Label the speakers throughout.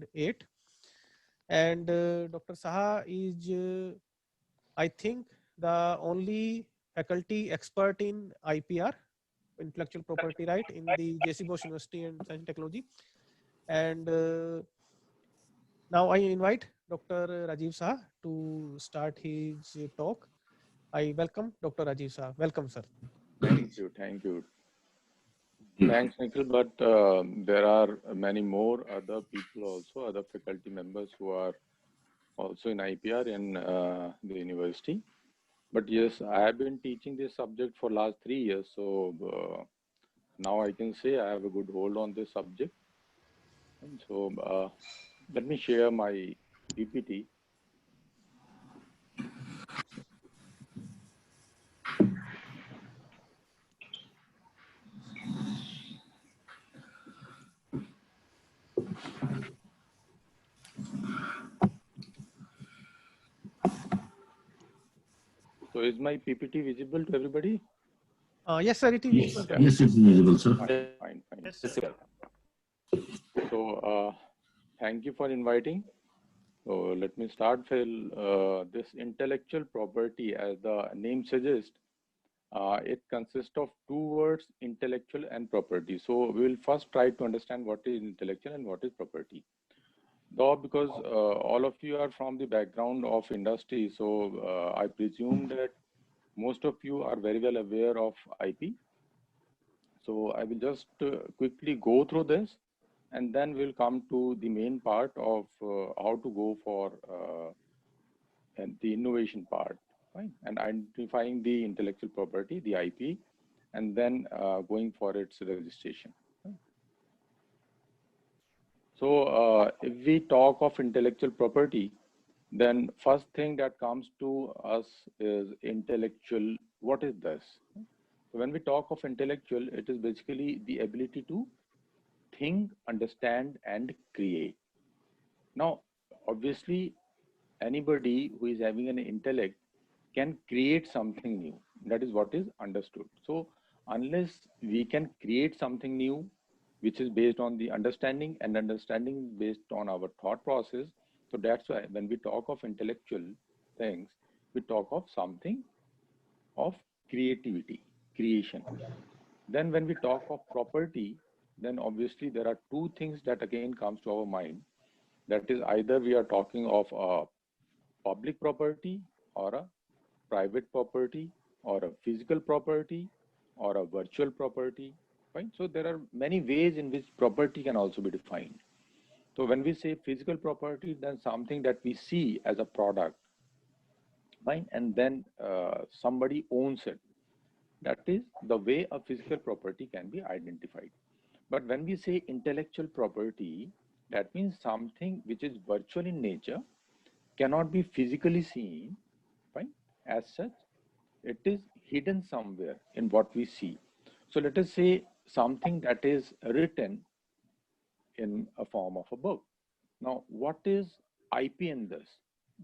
Speaker 1: 2008. And Dr. Saha is, I think, the only faculty expert in IPR, intellectual property right, in the JC Bose University and Science and Technology. And now I invite Dr. Rajiv Saha to start his talk. I welcome Dr. Rajiv Saha. Welcome, sir.
Speaker 2: Thank you. Thank you. Thanks, Nikhil. But there are many more other people also, other faculty members who are also in IPR in the university. But yes, I have been teaching this subject for last 3 years. So now I can say I have a good hold on this subject. And so let me share my PPT. So is my PPT visible to everybody?
Speaker 1: Yes, sir, it is visible.
Speaker 3: Yes, it's visible, sir.
Speaker 2: Fine. Yes, sir. So thank you for inviting. So let me start, Phil. This intellectual property, as the name suggests, it consists of two words, intellectual and property. So we will first try to understand what is intellectual and what is property. Though because all of you are from the background of industry, so I presume that most of you are very well aware of IP. So I will just quickly go through this, and then we'll come to the main part of how to go for and the innovation part, right? And identifying the intellectual property, the IP, and then going for its registration. Right? So if we talk of intellectual property, then first thing that comes to us is intellectual. What is this? So when we talk of intellectual, it is basically the ability to think, understand, and create. Now, obviously, anybody who is having an intellect can create something new. That is what is understood. So unless we can create something new, which is based on the understanding, and understanding based on our thought process, so that's why when we talk of intellectual things, we talk of something of creativity, creation. Then when we talk of property, then obviously there are two things that again comes to our mind. That is either we are talking of a public property or a private property or a physical property or a virtual property, right? So there are many ways in which property can also be defined. So when we say physical property, then something that we see as a product, right? And then somebody owns it. That is the way a physical property can be identified. But when we say intellectual property, that means something which is virtual in nature, cannot be physically seen, right? As such, it is hidden somewhere in what we see. So let us say something that is written in a form of a book. Now, what is IP in this?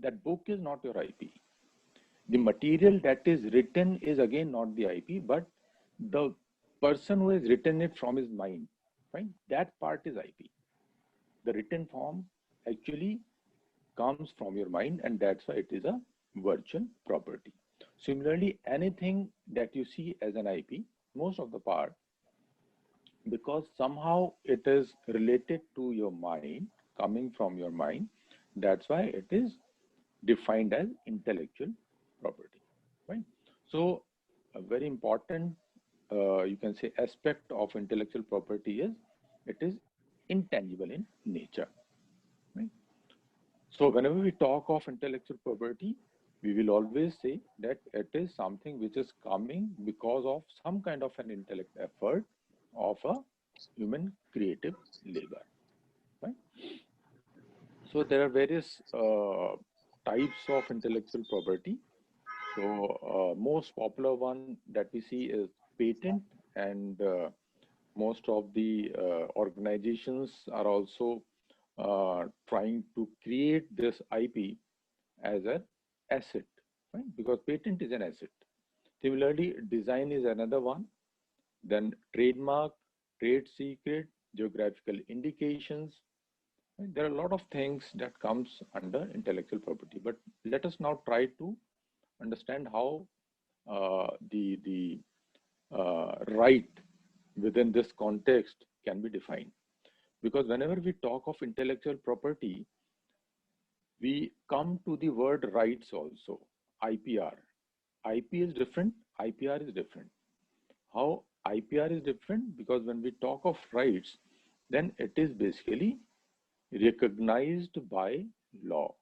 Speaker 2: That book is not your IP. The material that is written is again not the IP, but the person who has written it from his mind, right? That part is IP. The written form actually comes from your mind, and that's why it is a virtual property. Similarly, anything that you see as an IP, most of the part, because somehow it is related to your mind, coming from your mind, that's why it is defined as intellectual property, right? So a very important, you can say, aspect of intellectual property is it is intangible in nature, right? So whenever we talk of intellectual property, we will always say that it is something which is coming because of some kind of an intellect effort of a human creative labor, right? So there are various types of intellectual property. So most popular one that we see is patent, and most of the organizations are also trying to create this IP as an asset, right? Because patent is an asset. Similarly, design is another one. Then trademark, trade secret, geographical indications, Right? There are a lot of things that comes under intellectual property, but let us now try to understand how the right within this context can be defined. Because whenever we talk of intellectual property, we come to the word rights also, IPR. IP is different, IPR is different. How IPR is different? Because when we talk of rights, then it is basically recognized by law.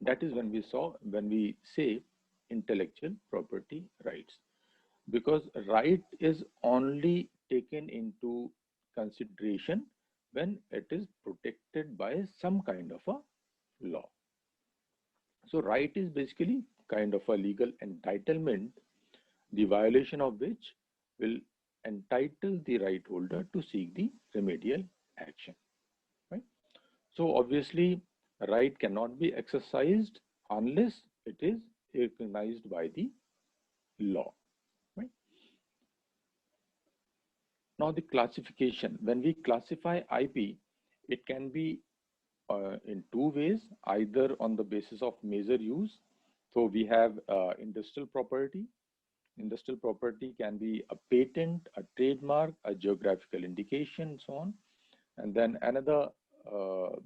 Speaker 2: That is when we say intellectual property rights. Because right is only taken into consideration when it is protected by some kind of a law. So right is basically kind of a legal entitlement, the violation of which will entitle the right holder to seek the remedial action. Right? So obviously, right cannot be exercised unless it is recognized by the law. Right? Now the classification. When we classify IP, it can be in two ways, either on the basis of major use. So we have industrial property. Industrial property can be a patent, a trademark, a geographical indication, so on. And then another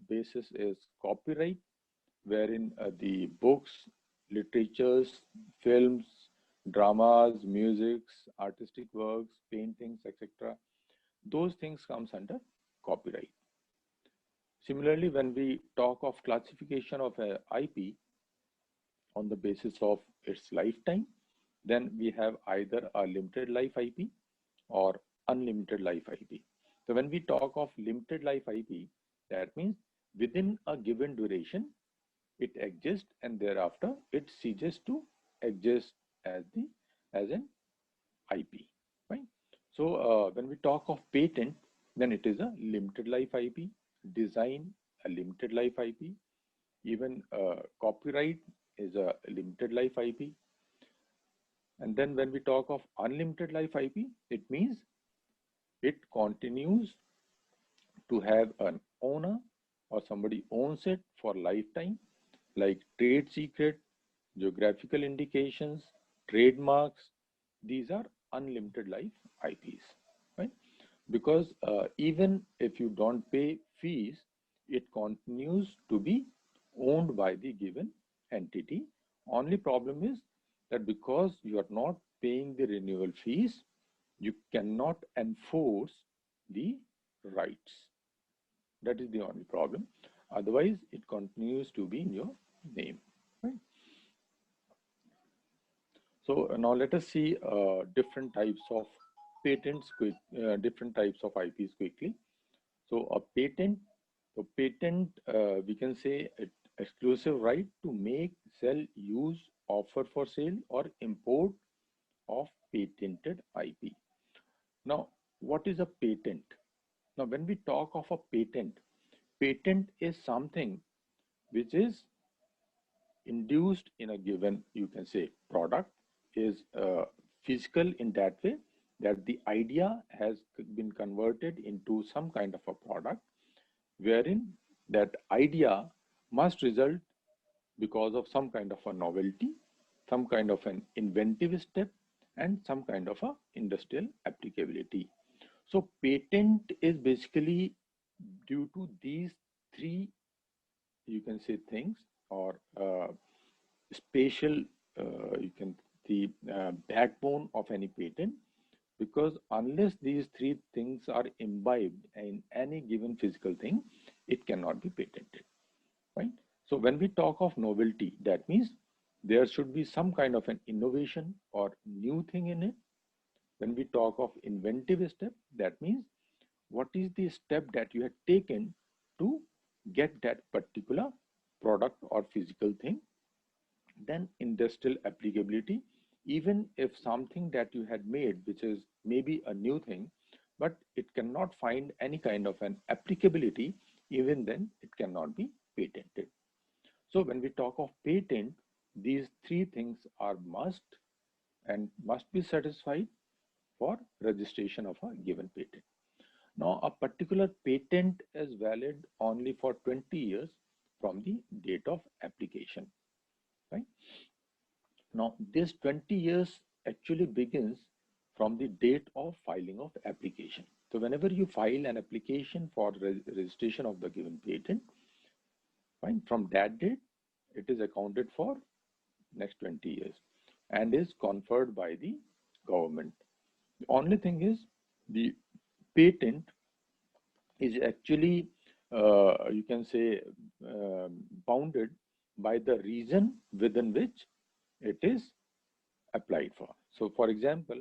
Speaker 2: basis is copyright, wherein the books, literatures, films, dramas, musics, artistic works, paintings, etc. Those things comes under copyright. Similarly, when we talk of classification of a IP on the basis of its lifetime, then we have either a limited life IP or unlimited life IP. So when we talk of limited life IP, that means within a given duration, it exists and thereafter it ceases to exist as an IP, right? So when we talk of patent, then it is a limited life IP, design a limited life IP, even copyright is a limited life IP. And then when we talk of unlimited life IP, it means it continues to have an owner or somebody owns it for lifetime, like trade secret, geographical indications, trademarks. These are unlimited life IPs, right? Because even if you don't pay fees, it continues to be owned by the given entity. Only problem is that because you are not paying the renewal fees, you cannot enforce the rights. That is the only problem. Otherwise, it continues to be in your name, right? So now let us see different types of different types of IPs quickly. So a patent, we can say it exclusive right to make, sell, use, offer for sale, or import of patented IP. Now, what is a patent? Now, when we talk of a patent, patent is something which is induced in a given, you can say, product, is physical in that way that the idea has been converted into some kind of a product wherein that idea must result because of some kind of a novelty, some kind of an inventive step, and some kind of a industrial applicability. So patent is basically due to these three, you can say, things, or spatial, you can the backbone of any patent, because unless these three things are imbibed in any given physical thing, it cannot be patented, right? So when we talk of novelty, that means there should be some kind of an innovation or new thing in it. When we talk of inventive step, that means what is the step that you had taken to get that particular product or physical thing. Then industrial applicability, even if something that you had made, which is maybe a new thing, but it cannot find any kind of an applicability, even then it cannot be patented. So when we talk of patent, these three things are must and must be satisfied for registration of a given patent. Now, a particular patent is valid only for 20 years from the date of application, right? Now, this 20 years actually begins from the date of filing of application. So whenever you file an application for registration of the given patent, fine, from that date, it is accounted for next 20 years and is conferred by the government. The only thing is the patent is actually, you can say, bounded by the region within which it is applied for. So, for example,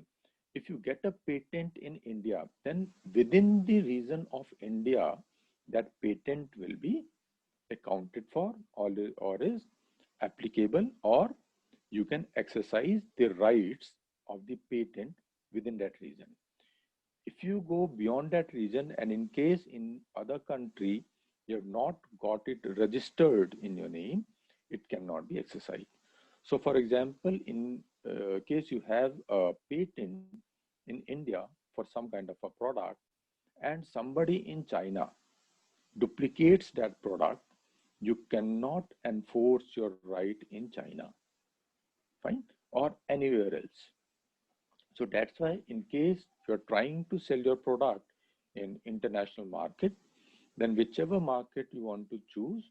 Speaker 2: if you get a patent in India, then within the region of India, that patent will be accounted for or is applicable, or you can exercise the rights of the patent within that region. If you go beyond that region and in case in other country you have not got it registered in your name, it cannot be exercised. So for example, in case you have a patent in India for some kind of a product and somebody in China duplicates that product, you cannot enforce your right in China, fine, or anywhere else. So that's why in case you're trying to sell your product in international market, then whichever market you want to choose,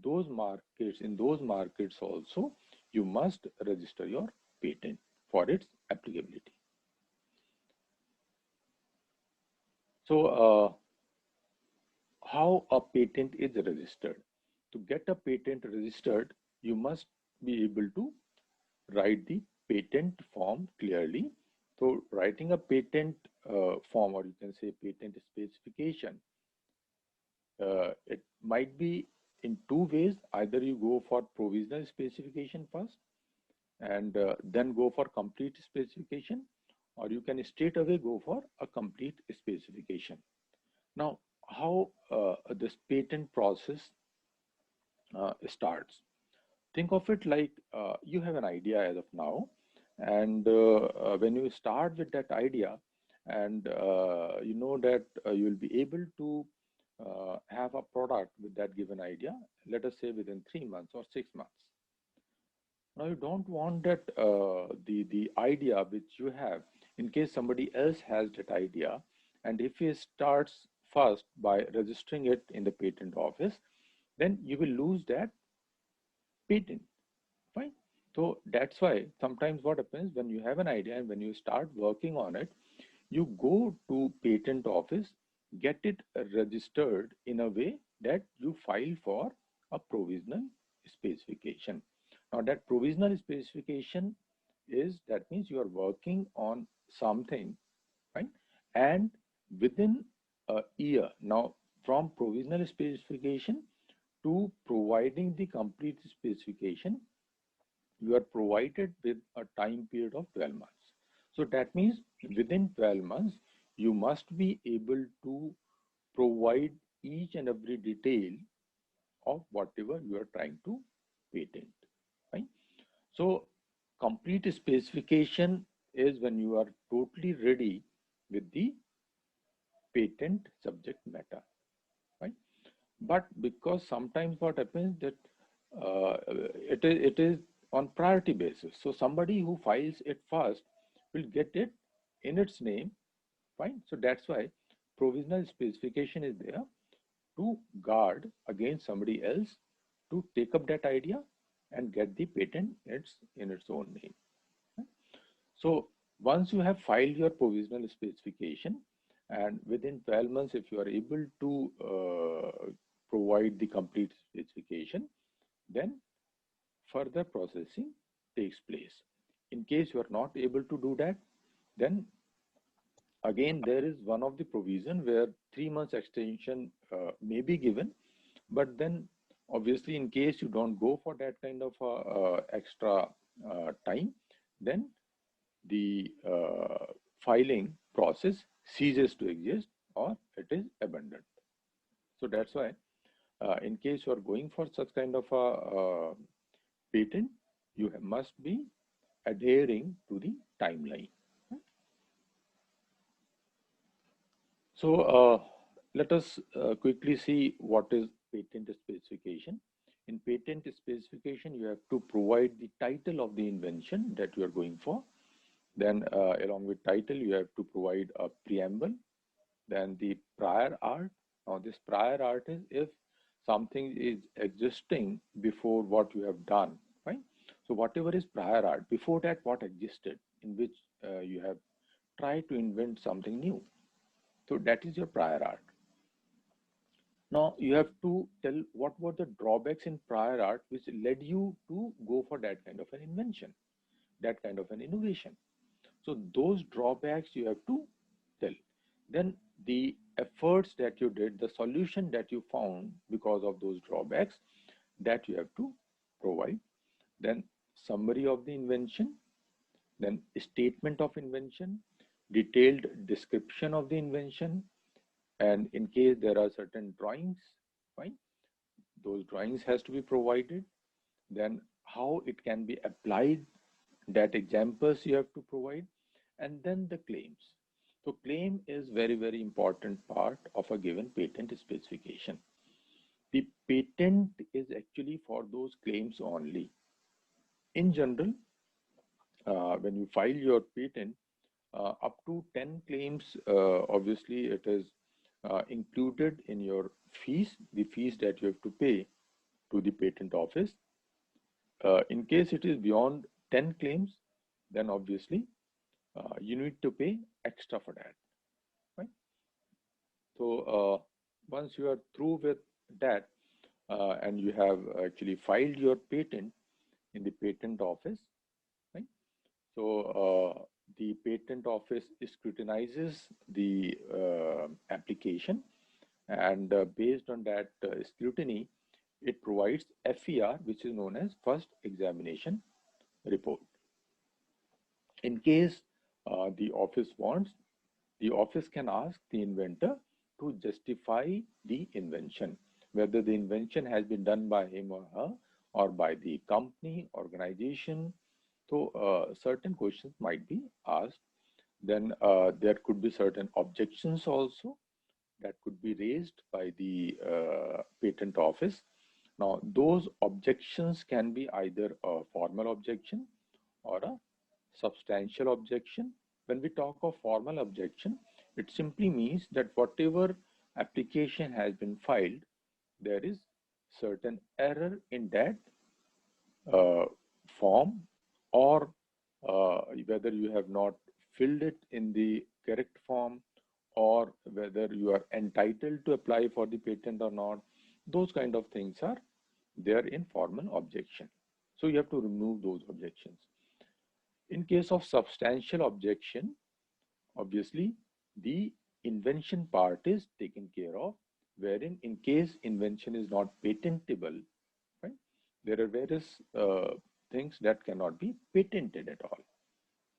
Speaker 2: in those markets also, you must register your patent for its applicability. So how a patent is registered? To get a patent registered, you must be able to write the patent form clearly. So writing a patent form, or you can say patent specification, it might be in two ways. Either you go for provisional specification first and then go for complete specification, or you can straight away go for a complete specification. Now, how this patent process starts? Think of it like you have an idea as of now, and when you start with that idea, and you know that you will be able to have a product with that given idea, let us say within 3 months or 6 months. Now you don't want that the idea which you have, in case somebody else has that idea, and if he starts first by registering it in the patent office, then you will lose that patent. Fine. So that's why sometimes what happens when you have an idea and when you start working on it, you go to patent office, get it registered in a way that you file for a provisional specification. Now that provisional specification is, that means you are working on something, right? And within a year, now from provisional specification to providing the complete specification, you are provided with a time period of 12 months. So that means within 12 months, you must be able to provide each and every detail of whatever you are trying to patent. Right? So complete specification is when you are totally ready with the patent subject matter. Right? But because sometimes what happens that it is on priority basis. So somebody who files it first will get it in its name, fine. So that's why provisional specification is there to guard against somebody else to take up that idea and get the patent in its own name. So once you have filed your provisional specification, and within 12 months, if you are able to provide the complete specification, then further processing takes place. In case you are not able to do that, then again there is one of the provision where 3 months extension may be given, but then obviously in case you don't go for that kind of extra time, then the filing process ceases to exist or it is abandoned. So that's why in case you are going for such kind of a patent, you must be adhering to the timeline. So let us quickly see what is patent specification. In patent specification, you have to provide the title of the invention that you are going for. Then along with title, you have to provide a preamble. Then the prior art. Now this prior art is if something is existing before what you have done, right? So whatever is prior art, before that what existed in which you have tried to invent something new. So that is your prior art. Now you have to tell what were the drawbacks in prior art which led you to go for that kind of an invention, that kind of an innovation. So those drawbacks you have to tell. Then the efforts that you did, the solution that you found because of those drawbacks, that you have to provide. Then summary of the invention, then statement of invention, detailed description of the invention, and in case there are certain drawings, fine, those drawings has to be provided. Then how it can be applied, that examples you have to provide, and then the claims. So claim is very important part of a given patent specification. The patent is actually for those claims only. In general, when you file your patent, up to 10 claims, obviously it is included in your fees, the fees that you have to pay to the patent office. In case it is beyond 10 claims, then obviously you need to pay extra for that, right? So once you are through with that and you have actually filed your patent in the patent office, right? So the patent office scrutinizes the application, and based on that scrutiny, it provides FER, which is known as first examination report. In case the office wants, the office can ask the inventor to justify the invention, whether the invention has been done by him or her or by the company, organization. So certain questions might be asked. Then there could be certain objections also that could be raised by the patent office. Now, those objections can be either a formal objection or a substantial objection. When we talk of formal objection, it simply means that whatever application has been filed, there is certain error in that uh, form, or whether you have not filled it in the correct form, or whether you are entitled to apply for the patent or not. Those kind of things are there in formal objection. So you have to remove those objections. In case of substantial objection, obviously the invention part is taken care of, wherein in case invention is not patentable, right, there are various things that cannot be patented at all,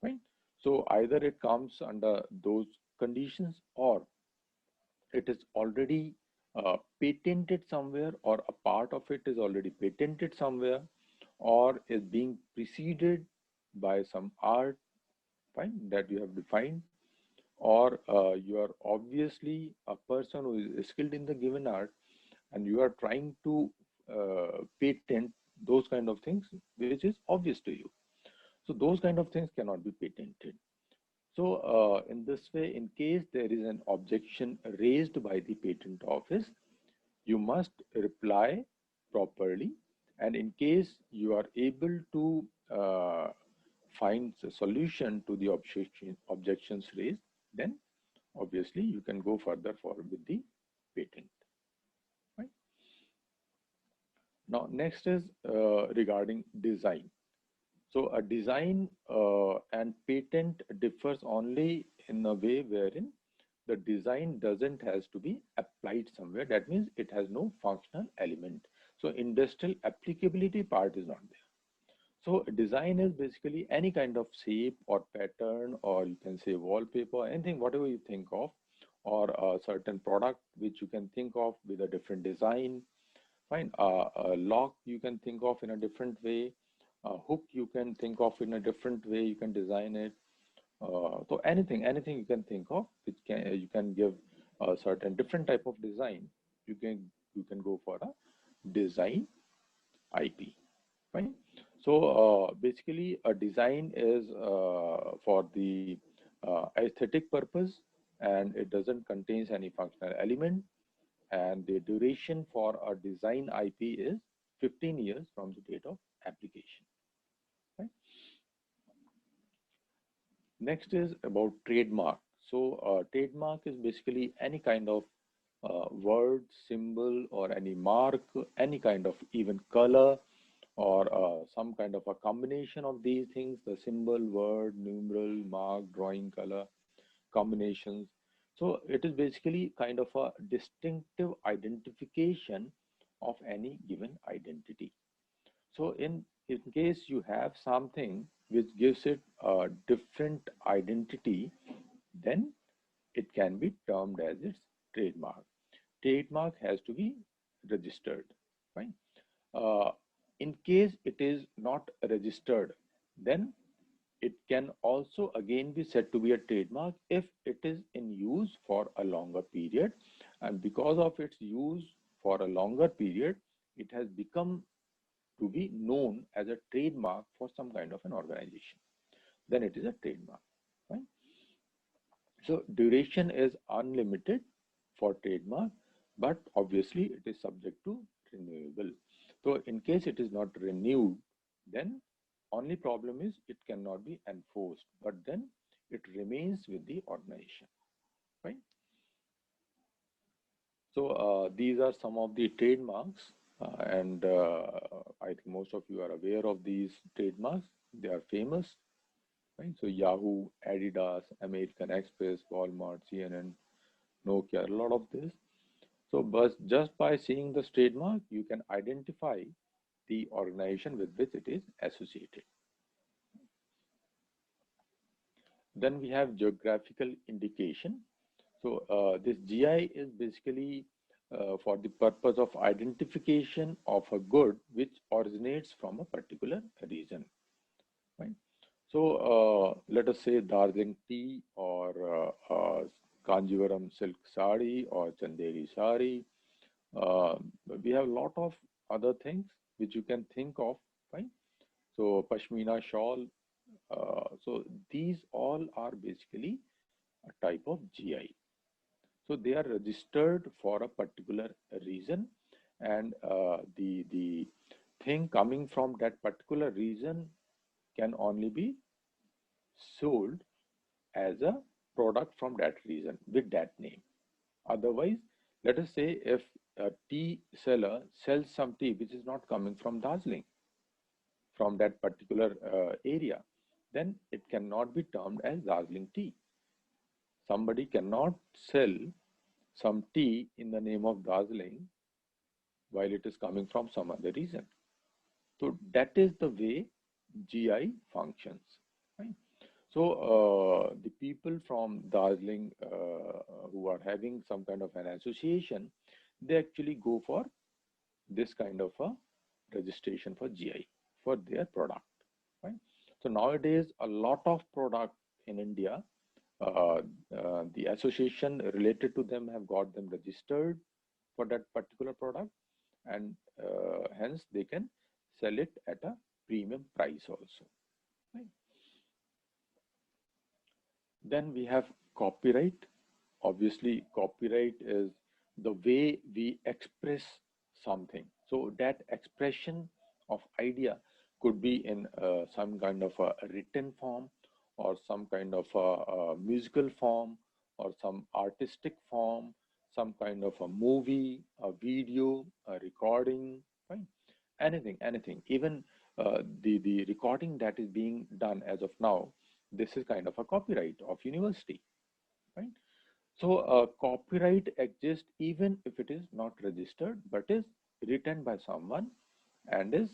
Speaker 2: right? So either it comes under those conditions, or it is already patented somewhere, or a part of it is already patented somewhere, or is being preceded by some art, fine, that you have defined, or you are obviously a person who is skilled in the given art and you are trying to patent those kind of things which is obvious to you. So those kind of things cannot be patented. So in this way, in case there is an objection raised by the patent office, you must reply properly. And in case you are able to find a solution to the objections raised, then obviously you can go further forward with the patent. Right? Now, next is regarding design. So a design and patent differs only in a way wherein the design doesn't has to be applied somewhere. That means it has no functional element. So industrial applicability part is not there. So design is basically any kind of shape or pattern, or you can say wallpaper, anything, whatever you think of, or a certain product which you can think of with a different design. Fine. A lock you can think of in a different way. A hook you can think of in a different way. You can design it. So anything you can think of, which can you can give a certain different type of design, you can go for a design IP, right? So basically, a design is for the aesthetic purpose, and it doesn't contains any functional element. And the duration for a design IP is 15 years from the date of application. Right? Next is about trademark. So trademark is basically any kind of word, symbol, or any mark, any kind of even color, or some kind of a combination of these things, the symbol, word, numeral, mark, drawing, color, combinations. So it is basically kind of a distinctive identification of any given identity. So in case you have something which gives it a different identity, then it can be termed as its trademark. Trademark has to be registered, right? Uh, in case it is not registered, then it can also again be said to be a trademark if it is in use for a longer period, and because of its use for a longer period, it has become to be known as a trademark for some kind of an organization. Then it is a trademark, right? So duration is unlimited for trademark, but obviously it is subject to renewable. So in case it is not renewed, then only problem is it cannot be enforced, but then it remains with the organization, right? So these are some of the trademarks, and I think most of you are aware of these trademarks. They are famous, right? So Yahoo, Adidas, American Express, Walmart, CNN, Nokia, a lot of this. So, but just by seeing the trademark, you can identify the organization with which it is associated. Then we have geographical indication. So, this GI is basically for the purpose of identification of a good which originates from a particular region, right? So, let us say Darjeeling tea or Kanjivaram silk sari or Chanderi sari. We have a lot of other things which you can think of, right? So Pashmina shawl. So these all are basically a type of GI. So they are registered for a particular reason, and the thing coming from that particular reason can only be sold as a product from that region with that name. Otherwise, let us say if a tea seller sells some tea which is not coming from Darjeeling, from that particular area, then it cannot be termed as Darjeeling tea. Somebody cannot sell some tea in the name of Darjeeling while it is coming from some other region. So that is the way GI functions, right? So the people from Darjeeling who are having some kind of an association, they actually go for this kind of a registration for GI for their product, right? So nowadays, a lot of product in India, uh, the association related to them have got them registered for that particular product, and hence they can sell it at a premium price also, right? Then we have copyright. Obviously, copyright is the way we express something. So that expression of idea could be in some kind of a written form, or some kind of a musical form, or some artistic form, some kind of a movie, a video, a recording, right? Anything. Even the recording that is being done as of now, this is kind of a copyright of university, right? So copyright exists even if it is not registered, but is written by someone and is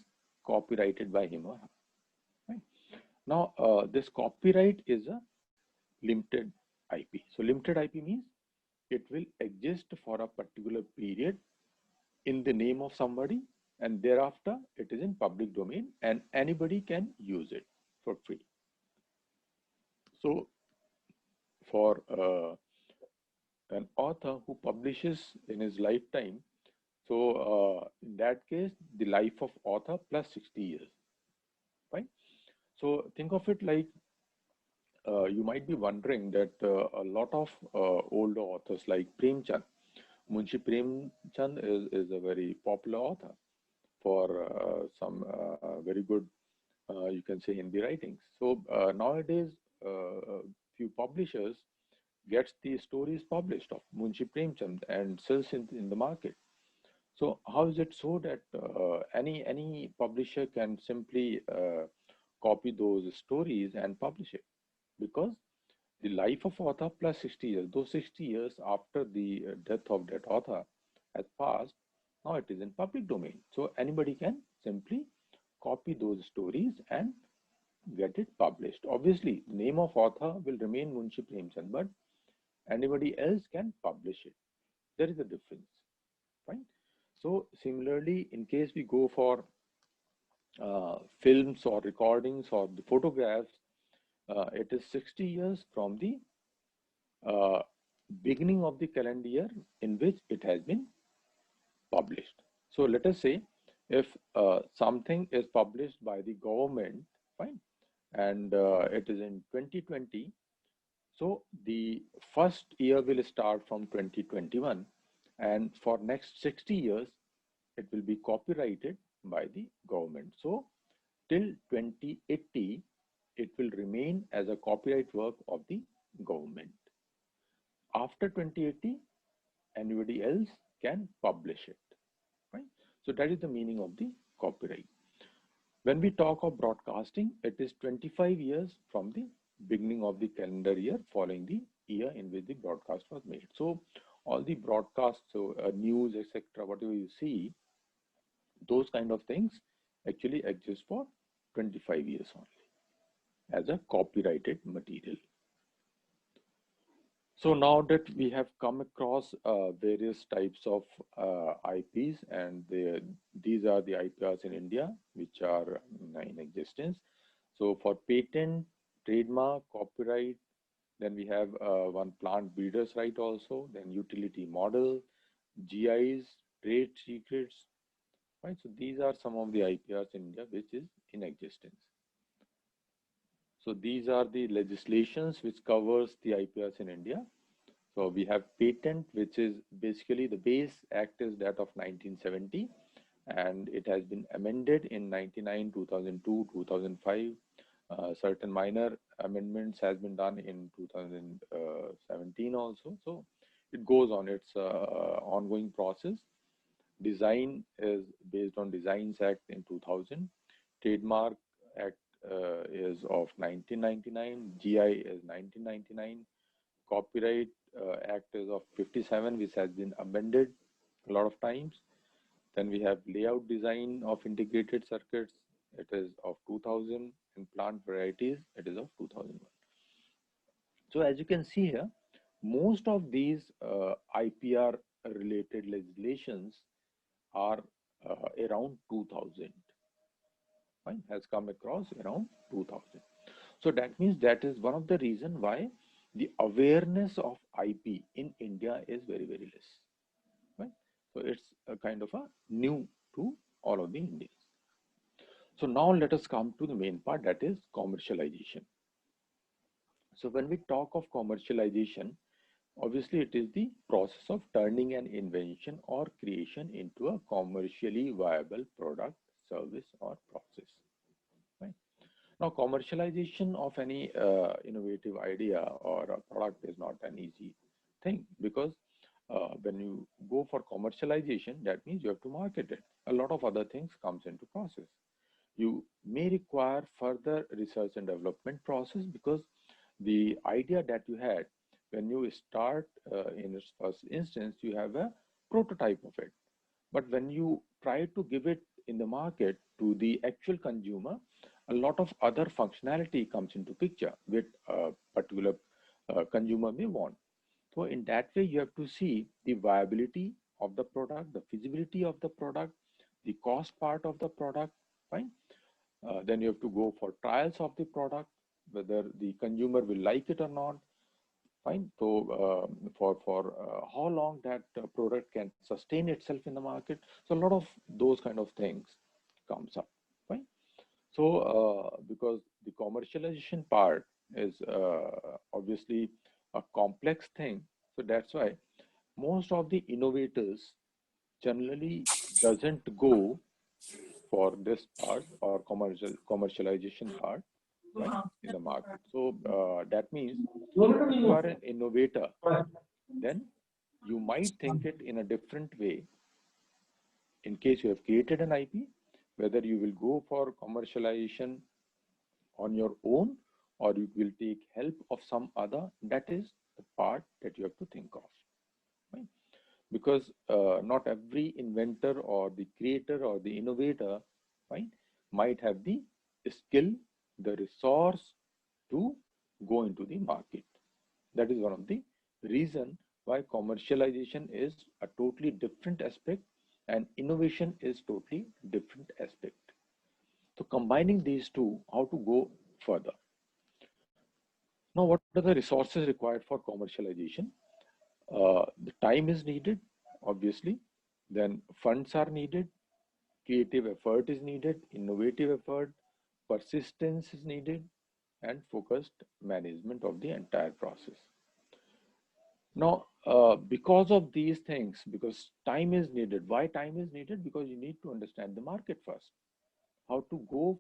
Speaker 2: copyrighted by him or her. Right? Now, this copyright is a limited IP. So limited IP means it will exist for a particular period in the name of somebody, and thereafter it is in public domain and anybody can use it for free. So for an author who publishes in his lifetime. So in that case, the life of author plus 60 years, right? So think of it like you might be wondering that a lot of older authors like Premchand, Munshi Premchand is a very popular author for some very good, you can say, Hindi writings. So nowadays, few publishers gets the stories published of Munshi Premchand and sells in the market. So how is it so that any publisher can simply copy those stories and publish it? Because the life of author plus 60 years, those 60 years after the death of that author has passed, now it is in public domain. So anybody can simply copy those stories and get it published. Obviously, the name of author will remain Munshi Premchand, but anybody else can publish it. There is a difference, right? So similarly, in case we go for films or recordings or the photographs, it is 60 years from the uh, beginning of the calendar year in which it has been published. So let us say if something is published by the government, fine, and it is in 2020, so the first year will start from 2021, and for next 60 years, it will be copyrighted by the government. So till 2080, it will remain as a copyright work of the government. After 2080, anybody else can publish it, right? So that is the meaning of the copyright. When we talk of broadcasting, it is 25 years from the beginning of the calendar year following the year in which the broadcast was made. So all the broadcasts, so news, etc., whatever you see, those kind of things actually exist for 25 years only as a copyrighted material. So now that we have come across various types of IPs, and these are the IPRs in India which are in existence. So for patent, trademark, copyright, then we have one plant breeder's right also, then utility model, GIs, trade secrets, right? So these are some of the IPRs in India which is in existence. So these are the legislations which covers the IPRs in India. So we have patent, which is basically the base act is that of 1970, and it has been amended in 99, 2002, 2005. Certain minor amendments has been done in 2017 also. So it goes on its ongoing process. Design is based on Designs Act in 2000. Trademark Act is of 1999. GI is 1999. Copyright Act is of 57, which has been amended a lot of times. Then we have layout design of integrated circuits. It is of 2000. In plant varieties, it is of 2001. So as you can see here, most of these IPR related legislations are around 2000. Fine, has come across around 2000. So that means that is one of the reason why the awareness of IP in India is very, very less. Right? So it's a kind of a new to all of the Indians. So now let us come to the main part, that is commercialization. So when we talk of commercialization, obviously it is the process of turning an invention or creation into a commercially viable product, service, or process. Right? Now, commercialization of any innovative idea or a product is not an easy thing, because when you go for commercialization, that means you have to market it. A lot of other things comes into process. You may require further research and development process, because the idea that you had when you start in its first instance, you have a prototype of it. But when you try to give it in the market to the actual consumer, a lot of other functionality comes into picture which a particular consumer may want. So in that way, you have to see the viability of the product, the feasibility of the product, the cost part of the product, fine. Then you have to go for trials of the product, whether the consumer will like it or not. fine. So for how long that product can sustain itself in the market. So a lot of those kind of things comes up, fine. So because the commercialization part is obviously a complex thing, so that's why most of the innovators generally doesn't go for this part or commercialization part, right, in the market. So that means if you are an innovator, then you might think it in a different way. In case you have created an IP, whether you will go for commercialization on your own or you will take help of some other, that is the part that you have to think of, right? Because not every inventor or the creator or the innovator, right, might have the skill, the resource to go into the market. That is one of the reason why commercialization is a totally different aspect and innovation is totally different aspect. So combining these two, how to go further. Now, what are the resources required for commercialization? The time is needed, obviously. Then funds are needed, creative effort is needed, innovative effort, persistence is needed, and focused management of the entire process. Now, because of these things, because time is needed, why time is needed? Because you need to understand the market first, how to go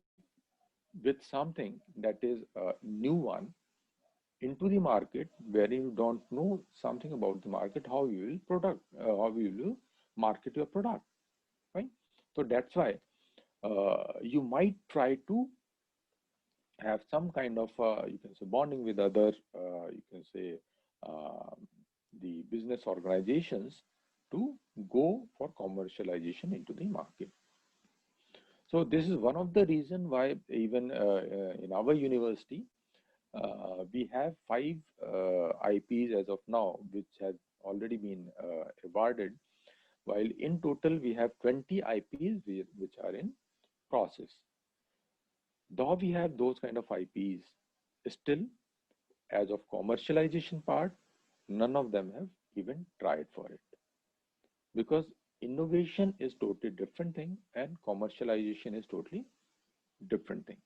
Speaker 2: with something that is a new one into the market where you don't know something about the market, how you will how you will market your product, right? So that's why you might try to have some kind of you can say bonding with other you can say uh, the business organizations to go for commercialization into the market. So this is one of the reason why even in our university we have 5 IPs as of now, which has already been awarded, while in total we have 20 IPs which are in process. Though we have those kind of IPs, still as of commercialization part, none of them have even tried for it. Because innovation is totally different thing and commercialization is totally different thing.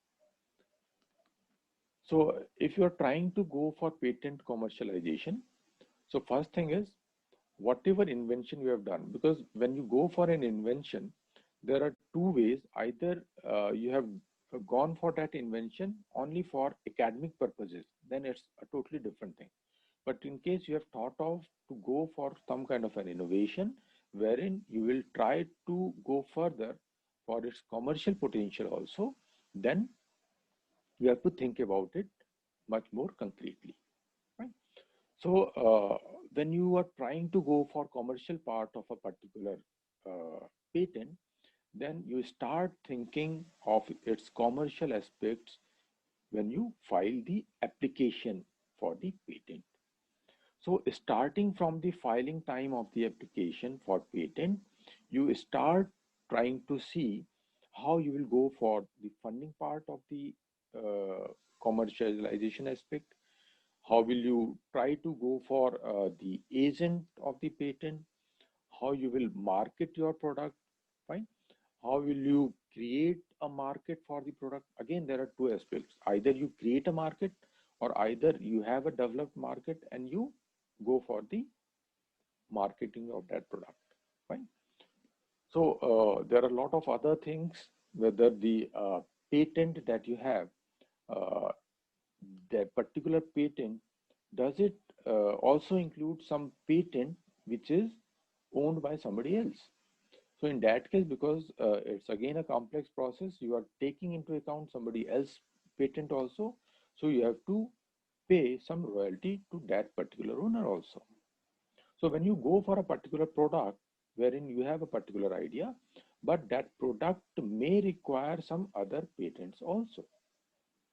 Speaker 2: So if you are trying to go for patent commercialization, so first thing is whatever invention you have done, because when you go for an invention, there are two ways. Either you have gone for that invention only for academic purposes, then it's a totally different thing. But in case you have thought of to go for some kind of an innovation, wherein you will try to go further for its commercial potential also, then you have to think about it much more concretely, right? So when you are trying to go for commercial part of a particular patent, then you start thinking of its commercial aspects when you file the application for the patent. So starting from the filing time of the application for patent, you start trying to see how you will go for the funding part of the commercialization aspect. How will you try to go for the agent of the patent? How you will market your product, fine? How will you create a market for the product? Again, there are two aspects. Either you create a market or either you have a developed market and you go for the marketing of that product, fine? So there are a lot of other things, whether the patent that you have, uh, that particular patent, does it also include some patent which is owned by somebody else? So in that case, because it's again a complex process, you are taking into account somebody else patent also. So you have to pay some royalty to that particular owner also. So when you go for a particular product wherein you have a particular idea, but that product may require some other patents also,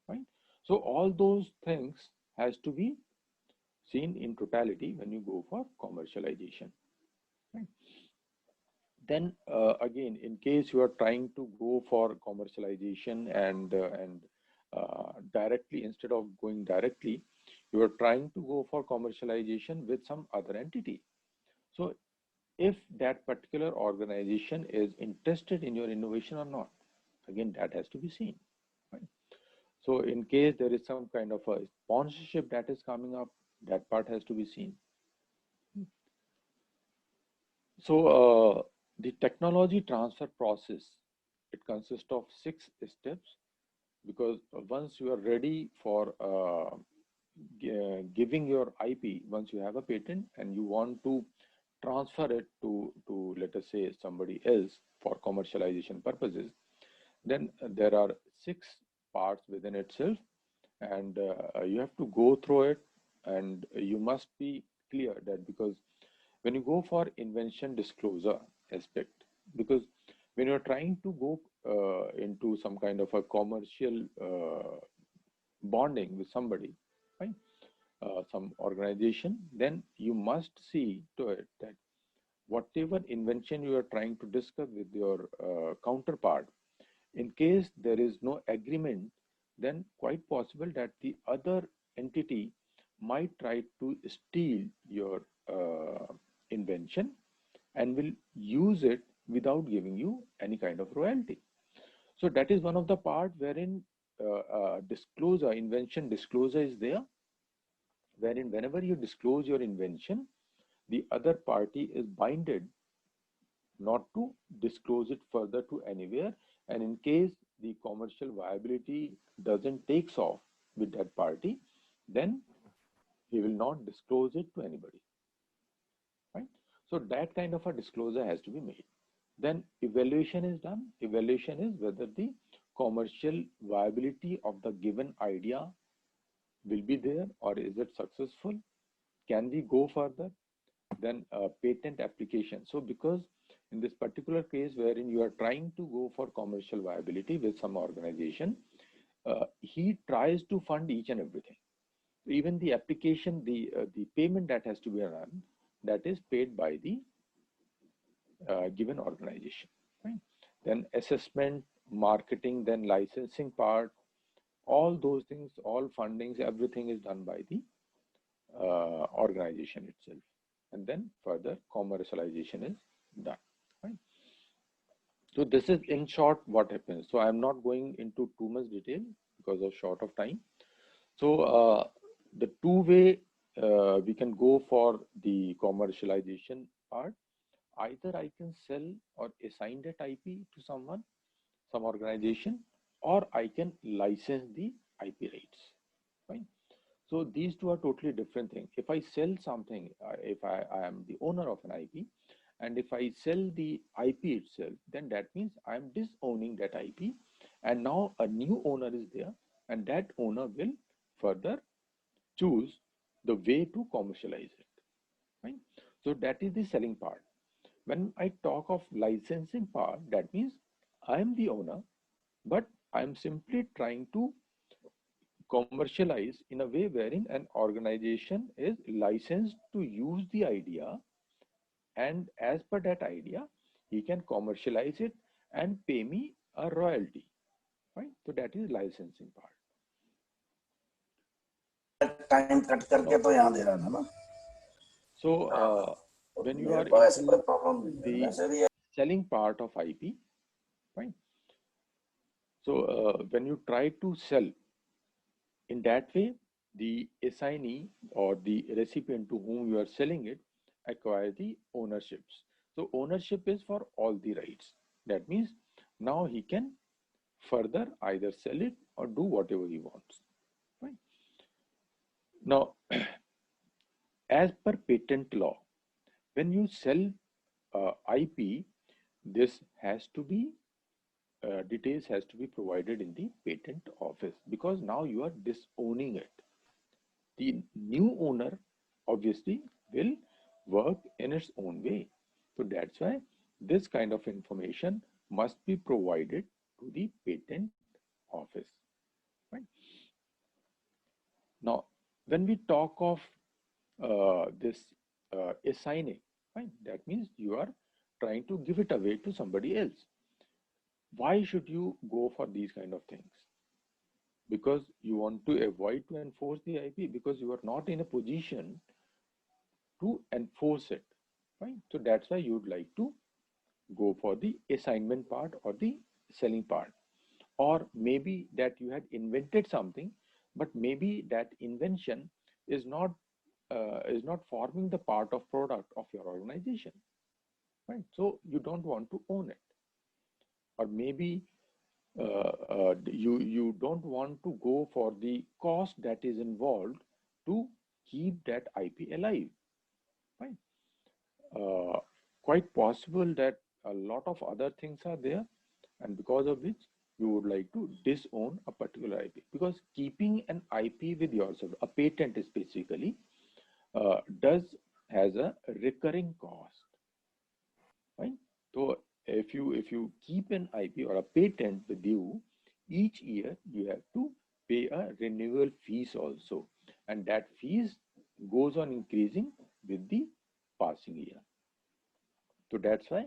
Speaker 2: right? So all those things has to be seen in totality when you go for commercialization, right? Then again, in case you are trying to go for commercialization and directly, instead of going directly, you are trying to go for commercialization with some other entity. So if that particular organization is interested in your innovation or not, again, that has to be seen. Right? So in case there is some kind of a sponsorship that is coming up, that part has to be seen. So the technology transfer process, it consists of 6 steps, because once you are ready for giving your IP, once you have a patent and you want to transfer it to let us say somebody else for commercialization purposes, then there are 6 parts within itself, and you have to go through it, and you must be clear that, because when you go for invention disclosure aspect, because when you're trying to go into some kind of a commercial bonding with somebody, right, some organization, then you must see to it that whatever invention you are trying to discuss with your counterpart, in case there is no agreement, then quite possible that the other entity might try to steal your invention and will use it without giving you any kind of royalty. So that is one of the part wherein disclosure, invention disclosure is there, wherein whenever you disclose your invention, the other party is binded not to disclose it further to anywhere. And in case the commercial viability doesn't takes off with that party, then he will not disclose it to anybody, right? So that kind of a disclosure has to be made. Then evaluation is done. Evaluation is whether the commercial viability of the given idea will be there, or is it successful? Can we go further? Then patent application. So because in this particular case wherein you are trying to go for commercial viability with some organization, he tries to fund each and everything. Even the application, the payment that has to be run, that is paid by the given organization. Right? Then assessment, marketing, then licensing part, all those things, all fundings, everything is done by the organization itself. And then further commercialization is done. Right? So this is in short what happens. So I'm not going into too much detail because of short of time. So the two-way we can go for the commercialization part. Either I can sell or assign that IP to someone, some organization, or I can license the IP rights. Right? So these two are totally different things. If I sell something, if I am the owner of an IP, and if I sell the IP itself, then that means I'm disowning that IP, and now a new owner is there, and that owner will further choose the way to commercialize it. Right? So that is the selling part. When I talk of licensing part, that means I am the owner, but I am simply trying to commercialize in a way wherein an organization is licensed to use the idea, and as per that idea he can commercialize it and pay me a royalty, right? So that is licensing part.
Speaker 3: Time cut करके तो यहाँ दे रहा था ना
Speaker 2: So when you are
Speaker 3: मेरे को ऐसी
Speaker 2: into
Speaker 3: कोई प्रॉब्लम नहीं है
Speaker 2: the
Speaker 3: वैसे भी है
Speaker 2: selling part of IP, right? So when you try to sell in that way, the assignee or the recipient to whom you are selling it acquire the ownerships. So ownership is for all the rights. That means now he can further either sell it or do whatever he wants. Right? Now, as per patent law, when you sell IP, this has to be details has to be provided in the patent office, because now you are disowning it. The new owner obviously will work in its own way. So that's why this kind of information must be provided to the patent office. Right? Now, when we talk of this assigning, right, that means you are trying to give it away to somebody else. Why should you go for these kind of things? because you want to avoid to enforce the IP because you are not in a position to enforce it, right? So that's why you'd like to go for the assignment part or the selling part. Or maybe that you had invented something, but maybe that invention is not forming the part of product of your organization, right? So you don't want to own it. Or maybe you don't want to go for the cost that is involved to keep that IP alive, right? uh, Quite possible that a lot of other things are there, and because of which you would like to disown a particular IP. Because keeping an IP with yourself, a patent is basically does has a recurring cost, right? So if you keep an IP or a patent with you, each year you have to pay a renewal fees also, and that fees goes on increasing with the passing year. So that's why,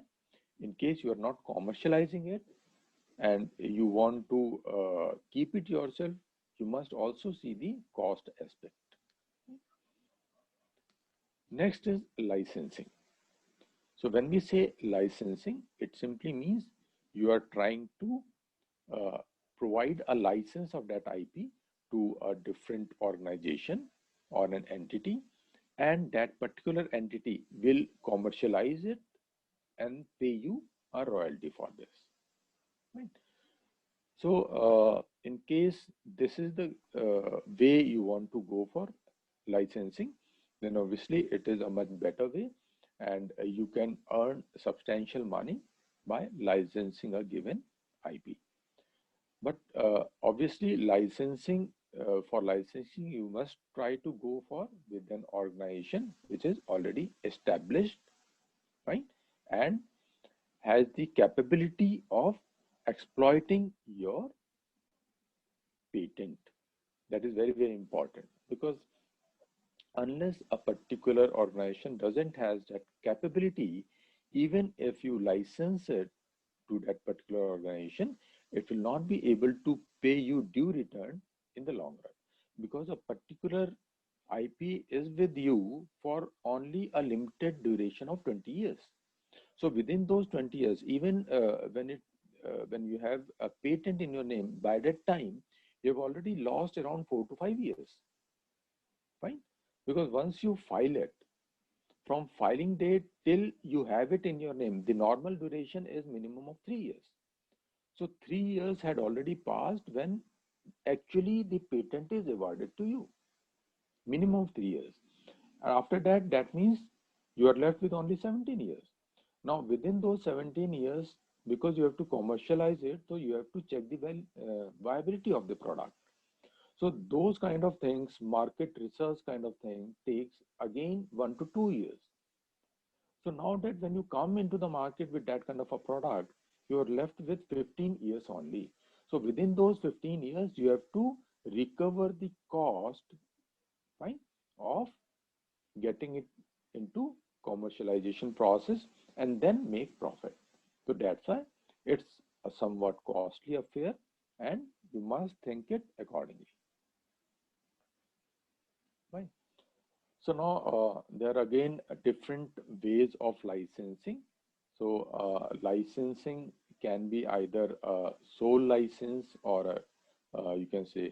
Speaker 2: in case you are not commercializing it and you want to keep it yourself, you must also see the cost aspect. Next is licensing. So when we say licensing, it simply means you are trying to uh, provide a license of that IP to a different organization or an entity, and that particular entity will commercialize it and pay you a royalty for this. Right. So, in case this is the way you want to go for licensing, then obviously it is a much better way, and you can earn substantial money by licensing a given IP. But obviously, for licensing, you must try to go for with an organization which is already established, right? And has the capability of exploiting your patent. That is very, very important, because unless a particular organization doesn't has that capability, even if you license it to that particular organization, it will not be able to pay you due return in the long run, because a particular IP is with you for only a limited duration of 20 years. So within those 20 years, even when you have a patent in your name, by that time, you've already lost around 4 to 5 years, right? Because once you file it, from filing date till you have it in your name, the normal duration is minimum of 3 years. So 3 years had already passed when actually the patent is awarded to you, minimum of 3 years. And after that, that means you are left with only 17 years. Now, within those 17 years, because you have to commercialize it, so you have to check the viability of the product. So those kind of things, market research kind of thing, takes again 1 to 2 years. So now that when you come into the market with that kind of a product, you are left with 15 years only. So within those 15 years, you have to recover the cost, right, of getting it into commercialization process and then make profit. So that's why it's a somewhat costly affair, and you must think it accordingly. Right. So now there are again different ways of licensing. So licensing can be either a sole license, or you can say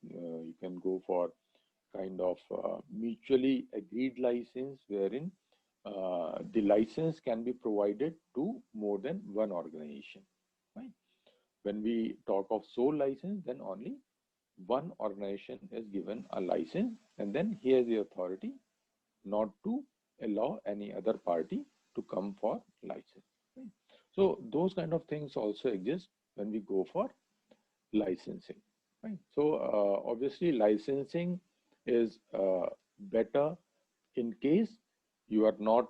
Speaker 2: you can go for kind of mutually agreed license, wherein the license can be provided to more than one organization. Right? When we talk of sole license, then only one organization is given a license, and then he has the authority not to allow any other party to come for license. Right? So those kind of things also exist when we go for licensing. Right? So obviously licensing is better in case you are not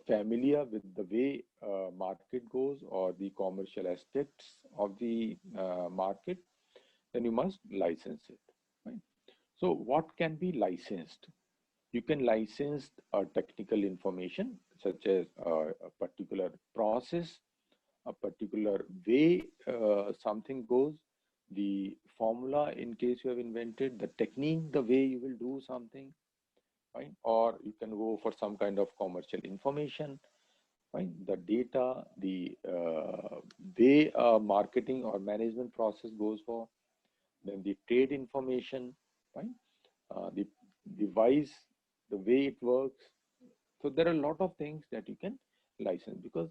Speaker 2: familiar with the way market goes or the commercial aspects of the market, then you must license it. Right? So what can be licensed? You can license technical information, such as a particular process, a particular way something goes. the formula in case you have invented, the technique, the way you will do something, right? Or you can go for some kind of commercial information, right? The data, the way marketing or management process goes for, then the trade information, right? The device, the way it works. So there are a lot of things that you can license, because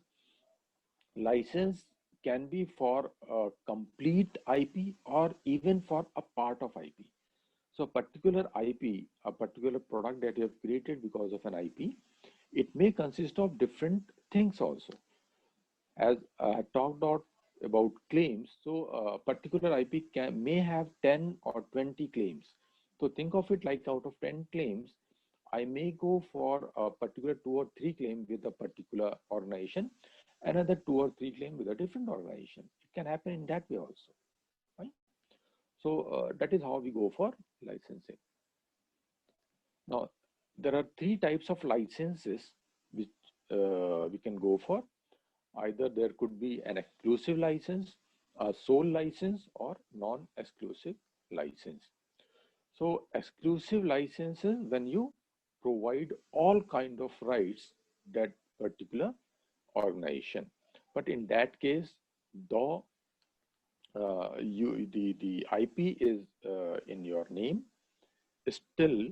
Speaker 2: license can be for a complete IP or even for a part of IP. So particular IP, a particular product that you have created because of an IP, it may consist of different things also. As I talked about claims, so a particular IP may have 10 or 20 claims. So think of it like out of 10 claims, I may go for a particular 2 or 3 claim with a particular organization, another 2 or 3 claim with a different organization. It can happen in that way also, right? So that is how we go for licensing. Now, there are 3 types of licenses which we can go for. Either there could be an exclusive license, a sole license, or non-exclusive license. So exclusive licenses, when you provide all kind of rights that particular organization. But in that case, though the IP is in your name, still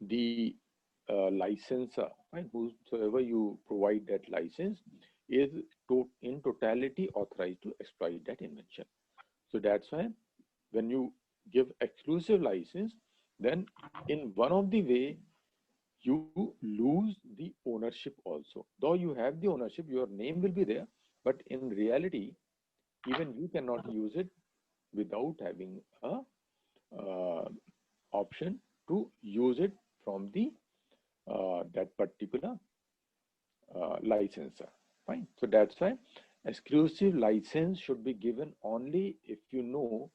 Speaker 2: the licensor, right, whosoever you provide that license, is in totality authorized to exploit that invention. So that's why when you give exclusive license, then in one of the way you lose the ownership also. Though you have the ownership, your name will be there, but in reality, even you cannot use it without having a option to use it from the that particular licensor. Fine. So that's why exclusive license should be given only if you know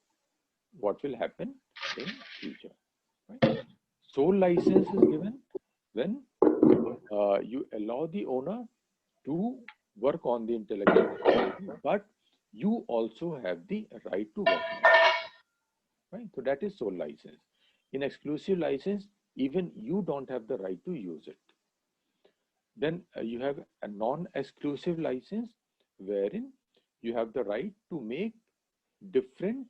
Speaker 2: what will happen in future. Right? Sole license is given when you allow the owner to work on the intellectual property, but you also have the right to work on it. Right? So that is sole license. In exclusive license, even you don't have the right to use it. Then you have a non-exclusive license wherein you have the right to make different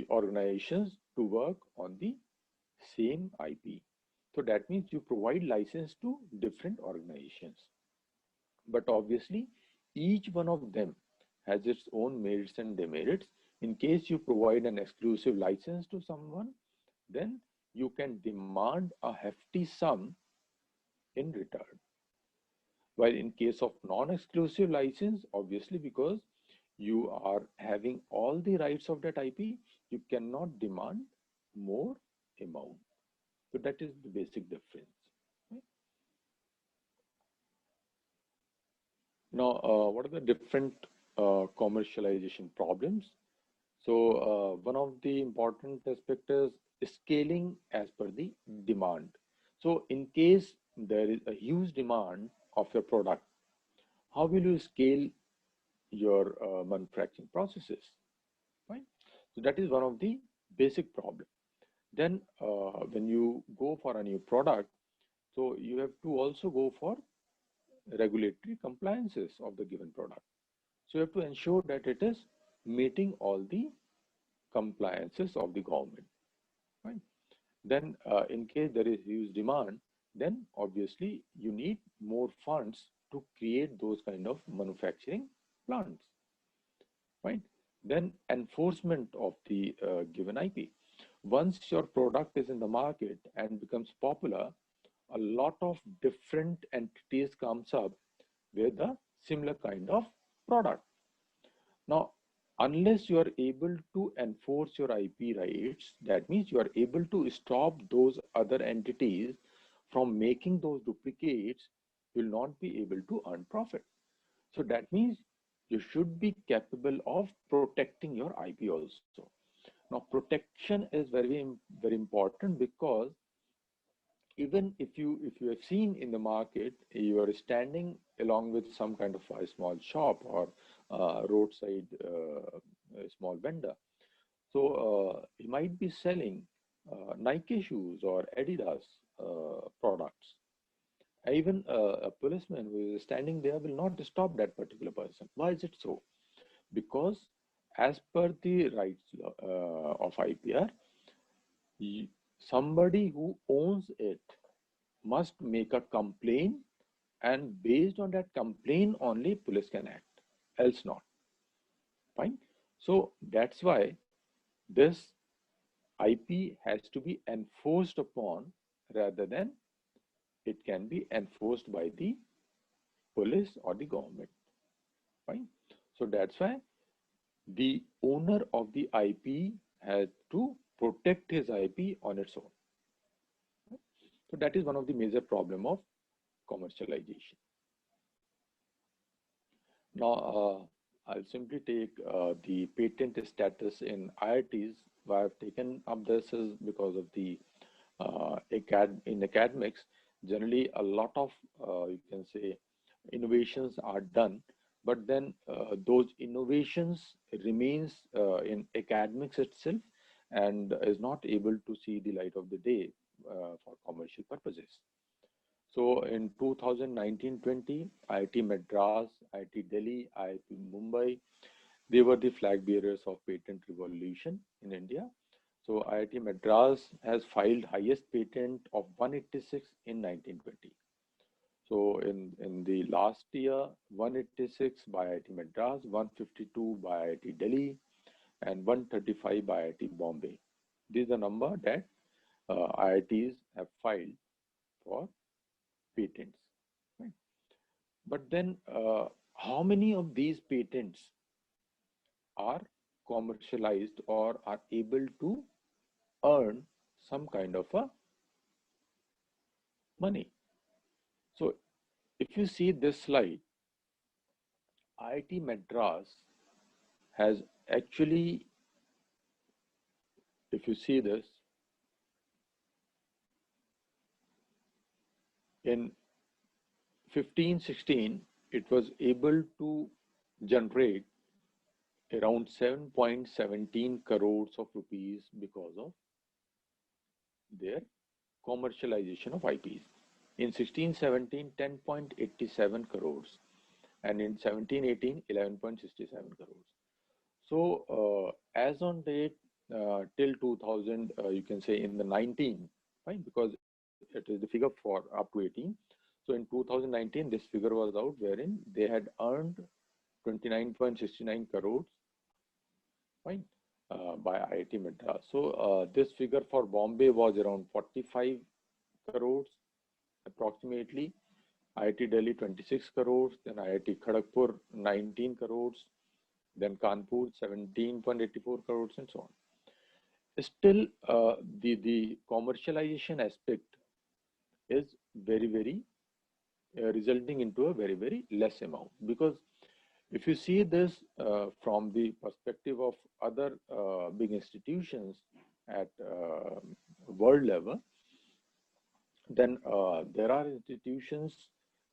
Speaker 2: organizations to work on the same IP. So that means you provide license to different organizations. But obviously, each one of them has its own merits and demerits. In case you provide an exclusive license to someone, then you can demand a hefty sum in return. While in case of non-exclusive license, obviously because you are having all the rights of that IP, you cannot demand more amount. So that is the basic difference. Right? Now, what are the different commercialization problems? So one of the important aspects is scaling as per the demand. So in case there is a huge demand of your product, how will you scale your manufacturing processes? Right? So that is one of the basic problems. Then when you go for a new product, so you have to also go for regulatory compliances of the given product. So you have to ensure that it is meeting all the compliances of the government. Right? Then in case there is huge demand, then obviously you need more funds to create those kind of manufacturing plants. Right? Then enforcement of the given IP. Once your product is in the market and becomes popular, a lot of different entities comes up with a similar kind of product. Now, unless you are able to enforce your IP rights, that means you are able to stop those other entities from making those duplicates, you will not be able to earn profit. So that means you should be capable of protecting your IP also. Now, protection is very important, because even if you have seen in the market, you are standing along with some kind of a small shop or roadside small vendor. So he might be selling Nike shoes or Adidas products. Even a policeman who is standing there will not stop that particular person. Why is it so? Because as per the rights of IPR, somebody who owns it must make a complaint, and based on that complaint only police can act, else not. Fine. So that's why this IP has to be enforced upon rather than it can be enforced by the police or the government. Fine. So that's why the owner of the IP has to protect his IP on its own. So that is one of the major problem of commercialization. Now, I'll simply take the patent status in IITs. Why I've taken up this is because of the in academics, generally a lot of you can say innovations are done, but then those innovations remains in academics itself and is not able to see the light of the day for commercial purposes. So in 2019-20, IIT Madras, IIT Delhi, IIT Mumbai, they were the flag bearers of patent revolution in India. So IIT Madras has filed highest patent of 186 in 1920. So in the last year, 186 by IIT Madras, 152 by IIT Delhi, and 135 by IIT Bombay. This is the number that IITs have filed for patents. Right? But then how many of these patents are commercialized or are able to earn some kind of a money? So if you see this slide, IIT Madras has actually, if you see this, in 15-16, it was able to generate around 7.17 crores of rupees because of their commercialization of IPs. In 16-17, 10.87 crores, and in 17-18, 11.67 crores. So as on date, till 2000, you can say in the 19, fine, because it is the figure for up to 18. So in 2019, this figure was out wherein they had earned 29.69 crores, fine, by IIT Madras. So this figure for Bombay was around 45 crores approximately. IIT Delhi 26 crores, then IIT Kharagpur 19 crores, then Kanpur 17.84 crores, and so on. Still, the commercialization aspect is very resulting into a very less amount, because if you see this from the perspective of other big institutions at world level, then there are institutions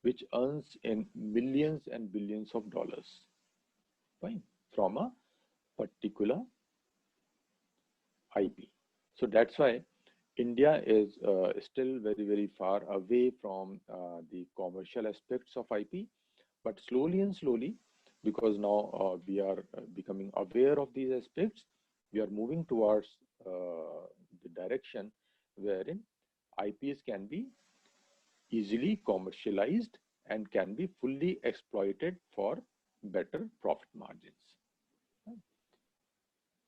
Speaker 2: which earns in millions and billions of dollars, fine, from a particular IP. So that's why India is still very far away from the commercial aspects of IP, but slowly and slowly, because now we are becoming aware of these aspects, we are moving towards the direction wherein IPs can be easily commercialized and can be fully exploited for better profit margins.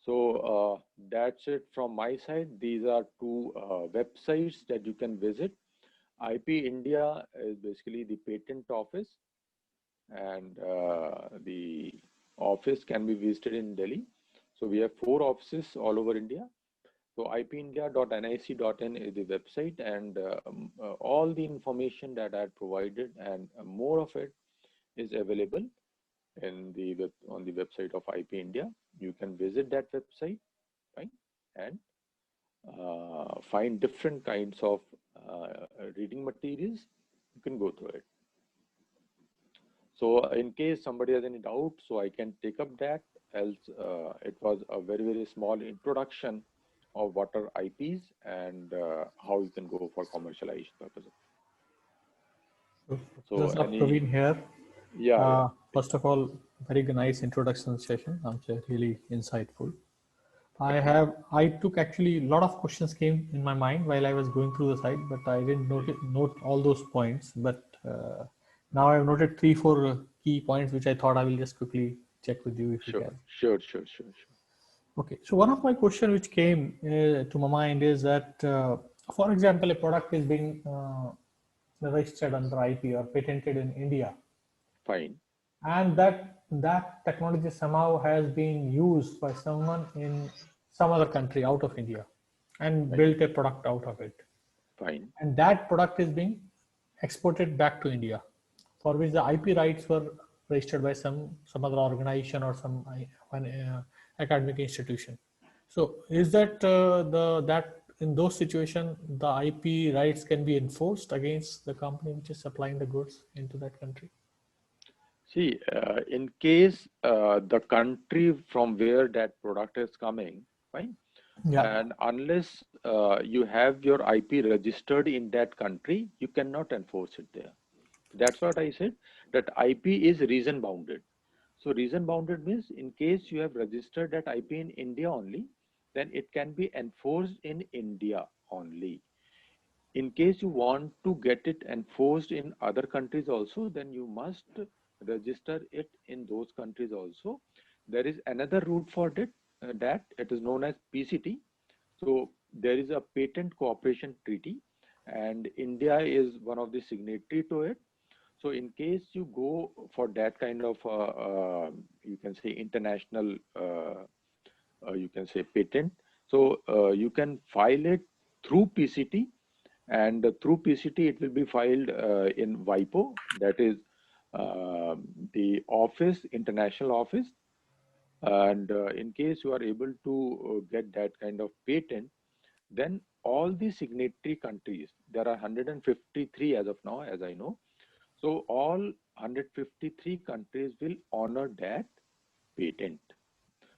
Speaker 2: So that's it from my side. These are two websites that you can visit. IP India is basically the patent office, and the office can be visited in Delhi. So we have 4 offices all over India. So ipindia.nic.in is the website, and all the information that I provided and more of it is available in the on the website of IP India. You can visit that website, right, and find different kinds of reading materials. You can go through it. So in case somebody has any doubt, so I can take up that. Else, it was a very, very small introduction of what are IPs and how you can go for commercialization purposes. So
Speaker 4: This is
Speaker 2: any,
Speaker 4: Praveen here.
Speaker 2: yeah.
Speaker 4: First of all, very nice introduction session. Really insightful.
Speaker 2: Okay.
Speaker 4: I took actually a lot of questions came in my mind while I was going through the site, but I didn't note all those points. But now I've noted 3, 4 key points, which I thought I will just quickly check with you if you can.
Speaker 2: Sure.
Speaker 4: Okay, so one of my question which came to my mind is that, for example, a product is being registered under IP or patented in India,
Speaker 2: Fine.
Speaker 4: and that technology somehow has been used by someone in some other country out of India and built a product out of it,
Speaker 2: Fine.
Speaker 4: and that product is being exported back to India, for which the IP rights were registered by some other organization or some academic institution. So is that that in those situations the IP rights can be enforced against the company which is supplying the goods into that country?
Speaker 2: See, in case the country from where that product is coming, fine,
Speaker 4: Yeah.
Speaker 2: and unless you have your IP registered in that country, you cannot enforce it there. That's what I said, that IP is reason bounded. So reason bounded means in case you have registered that IP in India only, then it can be enforced in India only. In case you want to get it enforced in other countries also, then you must register it in those countries also. There is another route for it, that it is known as PCT. So there is a patent cooperation treaty, and India is one of the signatory to it. So in case you go for that kind of, you can say international, you can say patent, so you can file it through PCT, and through PCT it will be filed in WIPO, that is the office, international office. And in case you are able to get that kind of patent, then all the signatory countries, there are 153 as of now, as I know. So all 153 countries will honor that patent.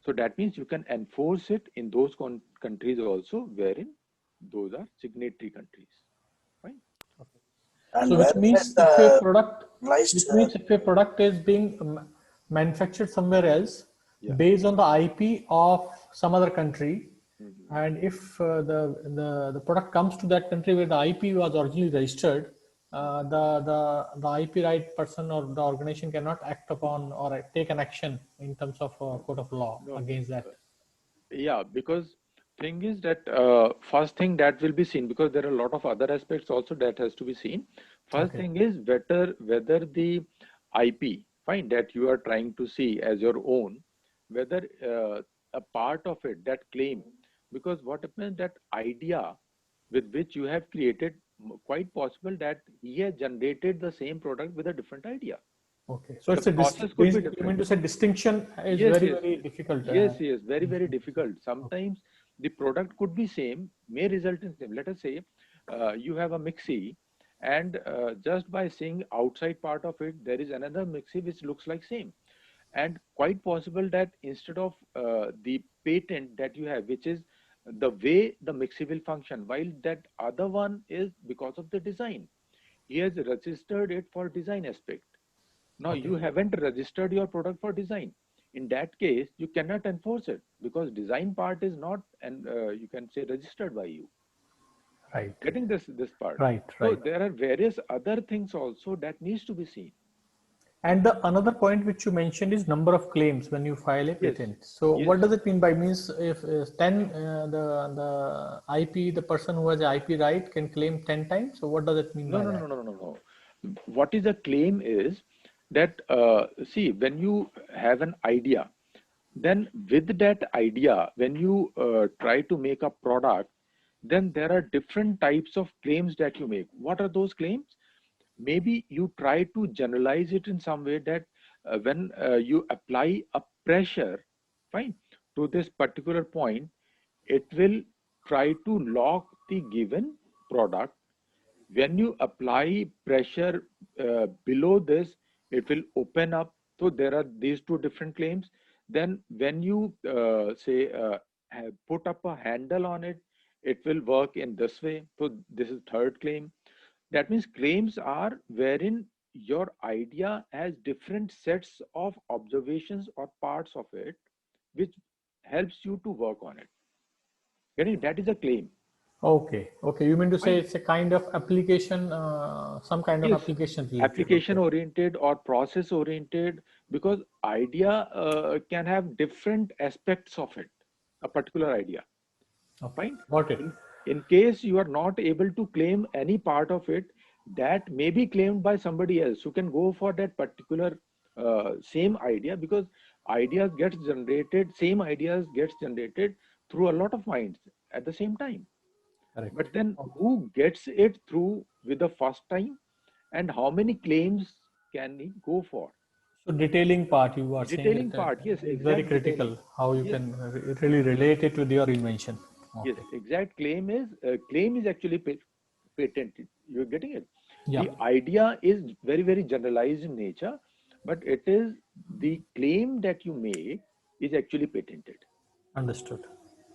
Speaker 2: So that means you can enforce it in those countries also, wherein those are signatory countries. Right?
Speaker 3: And
Speaker 4: So
Speaker 3: where
Speaker 4: which means
Speaker 3: is
Speaker 4: if a
Speaker 3: the
Speaker 4: product,
Speaker 3: realized,
Speaker 4: which means if a product is being manufactured somewhere else
Speaker 2: Yeah.
Speaker 4: based on the IP of some other country,
Speaker 2: Mhm.
Speaker 4: and if the product comes to that country where the IP was originally registered, the IP right person or the organization cannot act upon or take an action in terms of court of law
Speaker 2: No.
Speaker 4: against that.
Speaker 2: Yeah, because thing is that first thing that will be seen, because there are a lot of other aspects also that has to be seen. First
Speaker 4: Okay.
Speaker 2: thing is whether the IP, fine, that you are trying to see as your own, whether a part of it, that claim, because what happens, that idea with which you have created, quite possible that he has generated the same product with a different idea.
Speaker 4: Okay, so
Speaker 2: The
Speaker 4: it's a
Speaker 2: process could be
Speaker 4: basically you
Speaker 2: different.
Speaker 4: mean to say distinction is
Speaker 2: Yes,
Speaker 4: very,
Speaker 2: yes,
Speaker 4: very difficult.
Speaker 2: yes, very, very difficult. Sometimes the product could be same, may result in same. Let us say you have a mixie, and just by seeing outside part of it, there is another mixie which looks like same. And quite possible that instead of the patent that you have, which is the way the mixie will function, while that other one is because of the design. He has registered it for design aspect. Now
Speaker 4: Okay.
Speaker 2: you haven't registered your product for design. In that case, you cannot enforce it because design part is not, and you can say, registered by you.
Speaker 4: Right.
Speaker 2: Getting this part.
Speaker 4: Right.
Speaker 2: So
Speaker 4: Right.
Speaker 2: there are various other things also that needs to be seen.
Speaker 4: And the another point which you mentioned is number of claims when you file a
Speaker 2: Yes.
Speaker 4: patent. So
Speaker 2: Yes.
Speaker 4: what does it mean by means if 10 the IP, the person who has a IP right can claim 10 times? So what does it mean by that?
Speaker 2: No. What is a claim is that see, when you have an idea, then with that idea, when you try to make a product, then there are different types of claims that you make. What are those claims? Maybe you try to generalize it in some way that when you apply a pressure, fine, to this particular point, it will try to lock the given product. When you apply pressure below this, it will open up. So there are these two different claims. Then when you put up a handle on it, it will work in this way. So this is third claim. That means claims are wherein your idea has different sets of observations or parts of it, which helps you to work on it. Getting it? That is a claim.
Speaker 4: Okay. Okay. You mean to say
Speaker 2: Fine.
Speaker 4: it's a kind of application, some kind of
Speaker 2: Yes,
Speaker 4: application related.
Speaker 2: application
Speaker 4: Okay.
Speaker 2: oriented or process oriented, because idea can have different aspects of it, a particular idea.
Speaker 4: Okay.
Speaker 2: Fine.
Speaker 4: Got it.
Speaker 2: In case you are not able to claim any part of it, that may be claimed by somebody else who can go for that particular same idea, because ideas gets generated, same ideas gets generated through a lot of minds at the same time.
Speaker 4: Correct.
Speaker 2: But then who gets it through with the first time, and how many claims can he go for?
Speaker 4: So detailing part, you are saying
Speaker 2: Detailing
Speaker 4: that
Speaker 2: part, yes,
Speaker 4: is very
Speaker 2: exact
Speaker 4: critical.
Speaker 2: detailing.
Speaker 4: How you
Speaker 2: Yes.
Speaker 4: can really relate it with your invention.
Speaker 2: Yes,
Speaker 4: Okay.
Speaker 2: exact claim is actually patented. You're getting it.
Speaker 4: Yeah.
Speaker 2: The idea is very, very generalized in nature, but it is the claim that you make is actually patented.
Speaker 4: Understood.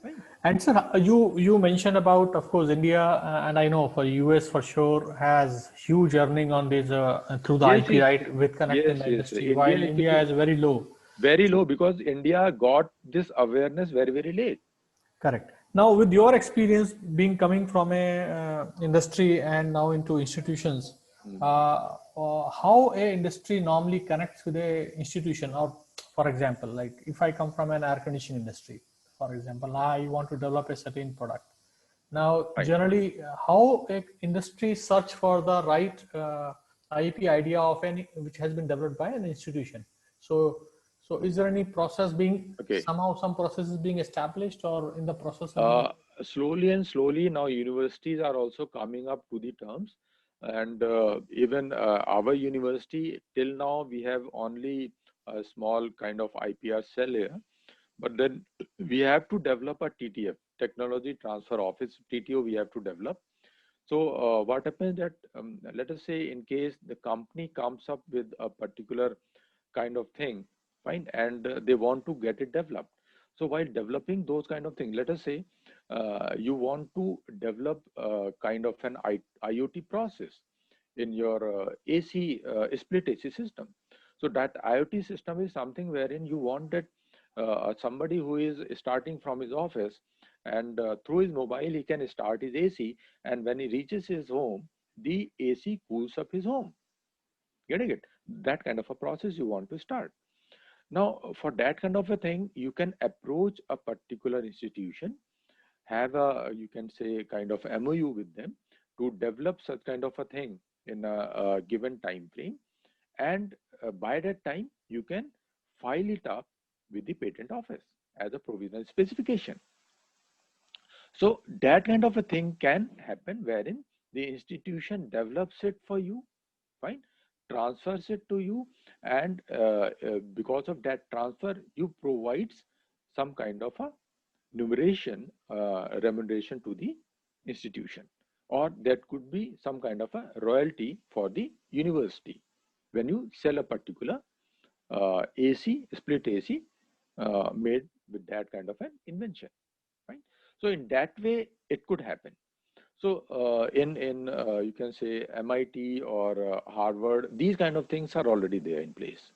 Speaker 2: Right?
Speaker 4: And sir, you mentioned about, of course, India, and I know for US for sure has huge earning on this through the
Speaker 2: Yes,
Speaker 4: IP
Speaker 2: yes,
Speaker 4: right with connecting the
Speaker 2: yes.
Speaker 4: industry,
Speaker 2: India
Speaker 4: while India
Speaker 2: actually
Speaker 4: is very low.
Speaker 2: very low, because India got this awareness very, very late.
Speaker 4: Correct. Now, with your experience being coming from a industry and now into institutions, how a industry normally connects with a institution, or for example, like if I come from an air conditioning industry, for example, I want to develop a certain product. Now,
Speaker 2: Right.
Speaker 4: generally, how a industry search for the right IP idea of any which has been developed by an institution. So is there any process being
Speaker 2: Okay.
Speaker 4: somehow some process is being established or in the process of being?
Speaker 2: Slowly and slowly now universities are also coming up to the terms, and even our university till now we have only a small kind of IPR cell here, but then we have to develop a TTF, technology transfer office, TTO we have to develop. So what happens that let us say in case the company comes up with a particular kind of thing, fine, and they want to get it developed. So while developing those kind of things, let us say you want to develop kind of an IoT process in your AC split AC system. So that IoT system is something wherein you want that somebody who is starting from his office, and through his mobile he can start his AC, and when he reaches his home, the AC cools up his home. Getting it? That kind of a process you want to start. Now, for that kind of a thing, you can approach a particular institution, have a, you can say, kind of MOU with them to develop such kind of a thing in a given time frame. And by that time, you can file it up with the patent office as a provisional specification. So that kind of a thing can happen wherein the institution develops it for you, fine, transfers it to you, and because of that transfer, you provides some kind of a remuneration to the institution, or that could be some kind of a royalty for the university when you sell a particular AC, split AC made with that kind of an invention, right? So in that way, it could happen. So in you can say MIT or Harvard, these kind of things are already there in place.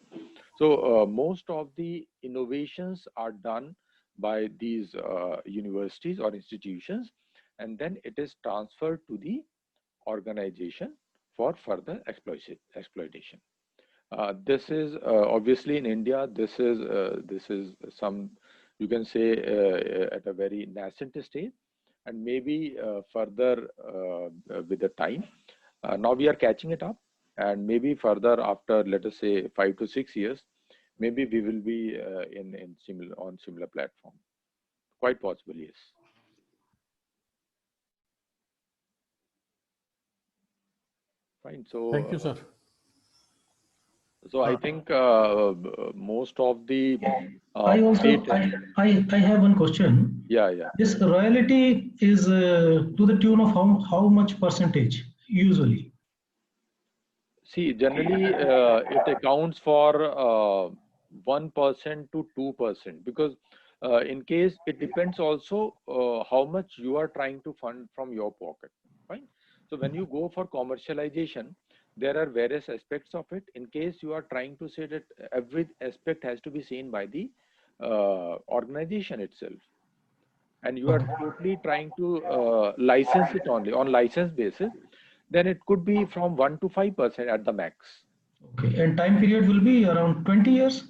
Speaker 2: So most of the innovations are done by these universities or institutions, and then it is transferred to the organization for further exploitation. This is obviously in India. This is some, you can say, at a very nascent stage, and maybe further with the time. Now we are catching it up, and maybe further after, let us say, 5 to 6 years, maybe we will be on similar platform. Quite possibly, yes. Fine. So
Speaker 4: Thank you, sir.
Speaker 2: So I think most of the
Speaker 3: I also I have one question.
Speaker 2: Yeah.
Speaker 3: This royalty is to the tune of how much percentage usually?
Speaker 2: See, generally it accounts for 1% to 2% because in case it depends also how much you are trying to fund from your pocket, right? So when you go for commercialization, there are various aspects of it. In case you are trying to say that every aspect has to be seen by the organization itself, and you are totally trying to license it only on license basis, then it could be from 1 to 5% at the max.
Speaker 3: Okay, and time period will be around 20 years?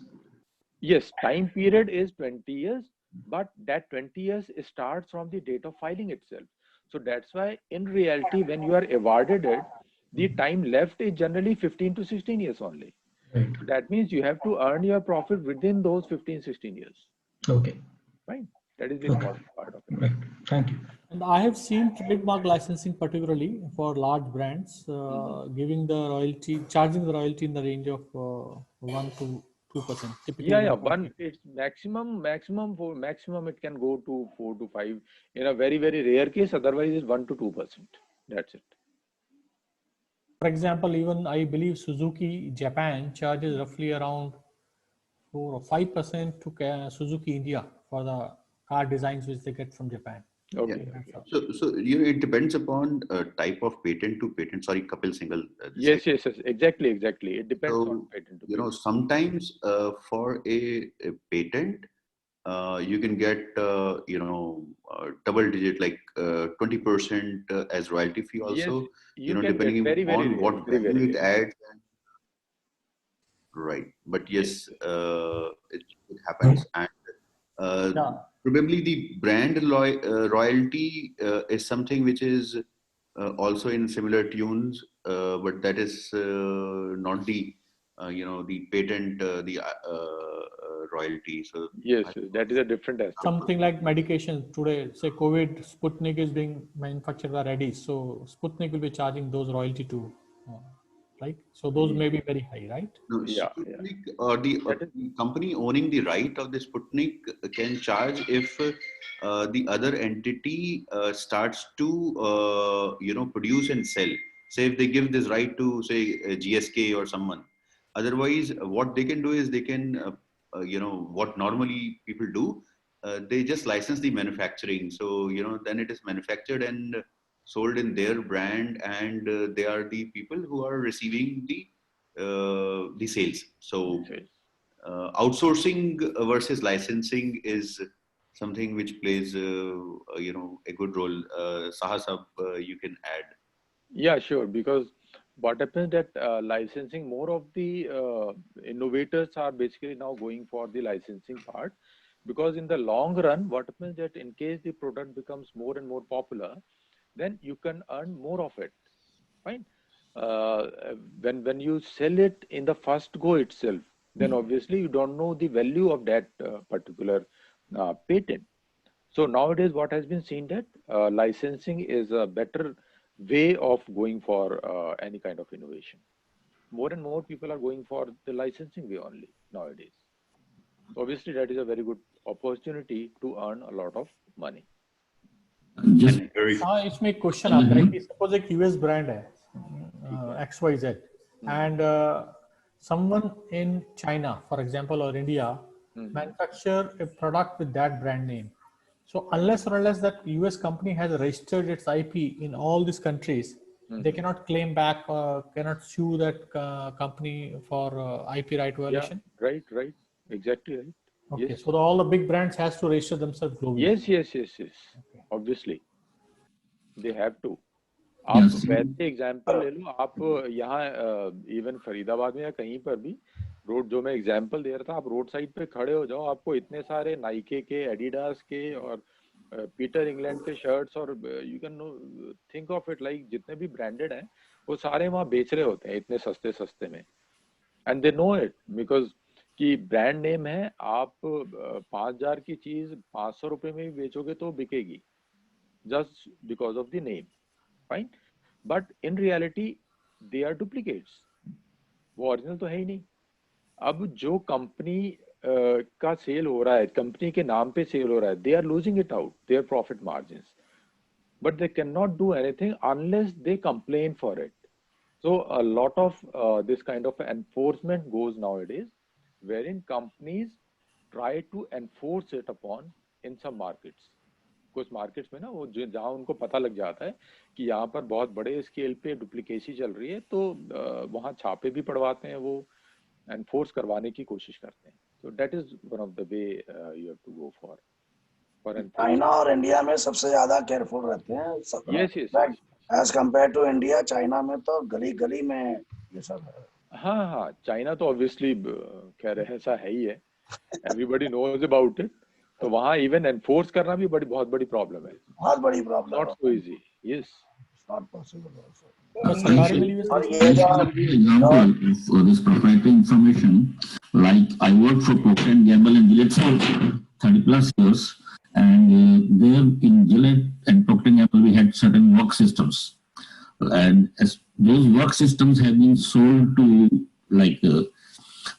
Speaker 2: Yes, time period is 20 years, but that 20 years starts from the date of filing itself. So that's why in reality, when you are awarded it, the time left is generally 15 to 16 years only.
Speaker 3: Right.
Speaker 2: So that means you have to earn your profit within those 15, 16 years,
Speaker 3: Okay.
Speaker 2: right? That is the
Speaker 3: Okay.
Speaker 2: important part of it.
Speaker 3: Right. Thank you.
Speaker 4: And I have seen trademark licensing, particularly for large brands, giving the royalty, charging the royalty in the range of 1 to 2%. Typically,
Speaker 2: Yeah,
Speaker 4: 1.8.
Speaker 2: it's maximum it can go to 4 to 5 in a very, very rare case. Otherwise, it's 1 to 2%. That's it.
Speaker 4: For example, even I believe Suzuki Japan charges roughly around 4 or 5% to Suzuki India for the car designs which they get from Japan.
Speaker 2: Okay.
Speaker 5: So it depends upon type of patent to patent. Sorry, Kapil Singhal.
Speaker 2: Yes. Exactly. It depends on
Speaker 5: So,
Speaker 2: patent to patent.
Speaker 5: sometimes for a patent, you can get, double digit, like 20% as royalty fee
Speaker 2: Yes,
Speaker 5: also,
Speaker 2: you can get
Speaker 5: depending
Speaker 2: very, very
Speaker 5: on
Speaker 2: rare,
Speaker 5: what
Speaker 2: very, very
Speaker 5: value it
Speaker 2: rare.
Speaker 5: adds. Right. But yes,
Speaker 2: Yes.
Speaker 5: it happens. And
Speaker 4: Yeah.
Speaker 5: probably the brand royalty is something which is also in similar tunes, but that is not the the patent royalty. So
Speaker 2: Yes, that is a different aspect.
Speaker 4: Something like medication today, say COVID, Sputnik is being manufactured by Reddy, so Sputnik will be charging those royalty too, right? So those may be very high, right?
Speaker 5: no,
Speaker 2: Yeah.
Speaker 5: Sputnik or the
Speaker 2: That is,
Speaker 5: company owning the right of the Sputnik can charge if the other entity starts to produce and sell. Say if they give this right to say GSK or someone. Otherwise, what they can do is they can what normally people do. They just license the manufacturing. So then it is manufactured and sold in their brand, and they are the people who are receiving the sales. So
Speaker 2: yes.
Speaker 5: outsourcing versus licensing is something which plays a good role. Sahasab, you can add.
Speaker 2: Yeah, sure. Because what happens that licensing, more of the innovators are basically now going for the licensing part. Because in the long run, what happens that in case the product becomes more and more popular, then you can earn more of it, right? When you sell it in the first go itself, then obviously you don't know the value of that particular patent. So nowadays, what has been seen that licensing is a better way of going for any kind of innovation. More and more people are going for the licensing way only nowadays. So obviously, that is a very good opportunity to earn a lot of money.
Speaker 3: Just
Speaker 4: हाँ इसमें एक question आता है कि suppose एक US brand है XYZ and someone in China, for example, or India manufacture a product with that brand name. So unless or unless that US company has registered its IP in all these countries, they cannot claim back or cannot sue that company for IP right violation.
Speaker 2: Yeah, right. Exactly right.
Speaker 4: Okay,
Speaker 2: Yes.
Speaker 4: so all the big brands has to register themselves globally.
Speaker 2: Yes.
Speaker 4: Okay.
Speaker 2: Obviously, they have to. आप वैसे example ले लो, आप यहाँ even Faridabad में या कहीं पर भी रोड, जो मैं एग्जाम्पल दे रहा था, आप रोड साइड पे खड़े हो जाओ, आपको इतने सारे नाइके के, एडिडास के और पीटर इंग्लैंड के शर्ट्स और you can think of it like जितने भी ब्रांडेड हैं वो सारे वहाँ बेच रहे होते हैं इतने सस्ते सस्ते में, and they know it because कि ब्रांड नेम है. आप 5,000 की चीज 500 रुपए में भी बेचोगे तो बिकेगी just because of the name, fine. But in reality they are duplicates, वो ओरिजिनल तो है ही नहीं. अब जो कंपनी का सेल हो रहा है, कंपनी के नाम पे सेल हो रहा है, they are losing it out their profit margins, but they can not do anything unless they complain for it. So a lot of this kind of enforcement goes nowadays, wherein companies try to enforce it upon in some markets. कुछ markets में ना वो जहाँ उनको पता लग जाता है कि यहाँ पर बहुत बड़े स्केल पे डुप्लीकेसी चल रही है, तो वहाँ छापे भी पड़वाते हैं, वो एनफोर्स करवाने की कोशिश करते हैं. So that is one of the way you have to go for enforcement.
Speaker 6: China और इंडिया में सबसे ज्यादा केयरफुल रहते हैं सब.
Speaker 2: Yes.
Speaker 6: As compare to India, China में तो गली गली में ये सब है.
Speaker 2: हाँ, चाइना तो ऑब्वियसली खैर ऐसा है ही है, एवरीबडी नोज अबाउट इट. तो वहाँ इवन एनफोर्स करना भी बहुत बड़ी प्रॉब्लम है.
Speaker 6: बहुत बड़ी problem.
Speaker 2: Not so easy. Yes,
Speaker 6: not possible also.
Speaker 3: Example of this proprietary information, like I worked for Procter & Gamble and Gillette for 30 plus years, and there in Gillette and Procter & Gamble we had certain work systems, and as those work systems have been sold to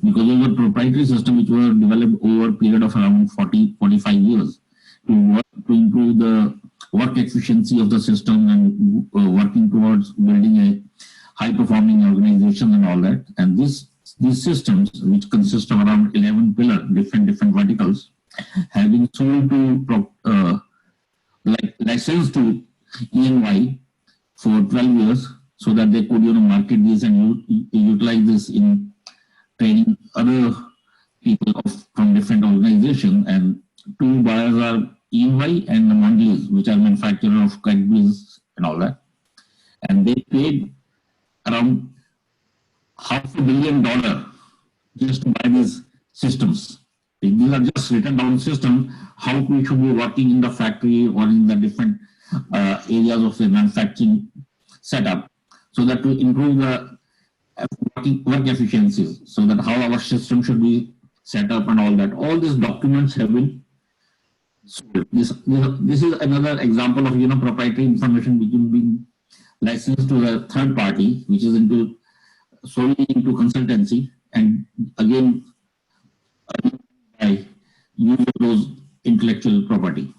Speaker 3: because those were proprietary systems which were developed over a period of around 45 years to improve the work efficiency of the system and working towards building a high-performing organization and all that. And these systems, which consist of around 11 pillars, different verticals, have been sold to licensed to EY for 12 years, so that they could market this and utilize this in training other people from different organizations. And two buyers are EY and the Mondelez, which are manufacturer of Cadbury's and all that. And they paid around $500 million just to buy these systems. These are just written down systems, how we should be working in the factory or in the different areas of the manufacturing setup, so that to improve the work efficiencies, so that how our system should be set up and all that. All these documents have been sold. This is another example of proprietary information which will be licensed to a third party, which is solely into consultancy, and again by use of those intellectual property.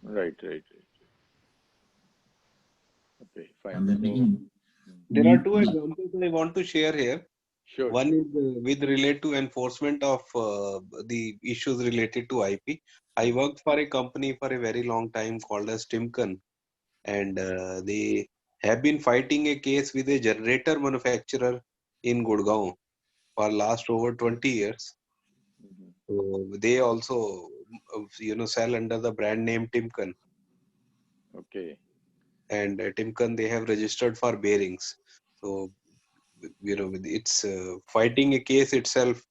Speaker 2: Right. Okay, fine.
Speaker 3: And then
Speaker 7: There are two examples I want to share here.
Speaker 2: Sure.
Speaker 7: One is with relate to enforcement of the issues related to IP. I worked for a company for a very long time called as Timken, and they have been fighting a case with a generator manufacturer in Gurgaon for last over 20 years. So they also sell under the brand name Timken.
Speaker 2: Okay.
Speaker 7: And Timken, they have registered for bearings. So it's fighting a case itself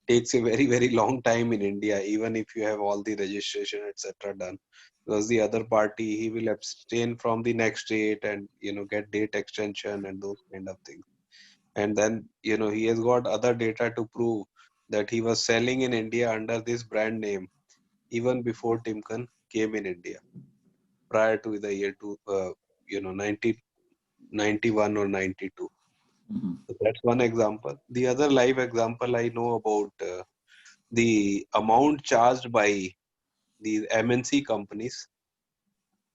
Speaker 7: takes a very, very long time in India, even if you have all the registration, etc. done, because the other party, he will abstain from the next date and get date extension and those kind of things. And then he has got other data to prove that he was selling in India under this brand name even before Timken came in India, prior to the year 1991 or 92. So that's one example. The other live example I know about the amount charged by these MNC companies.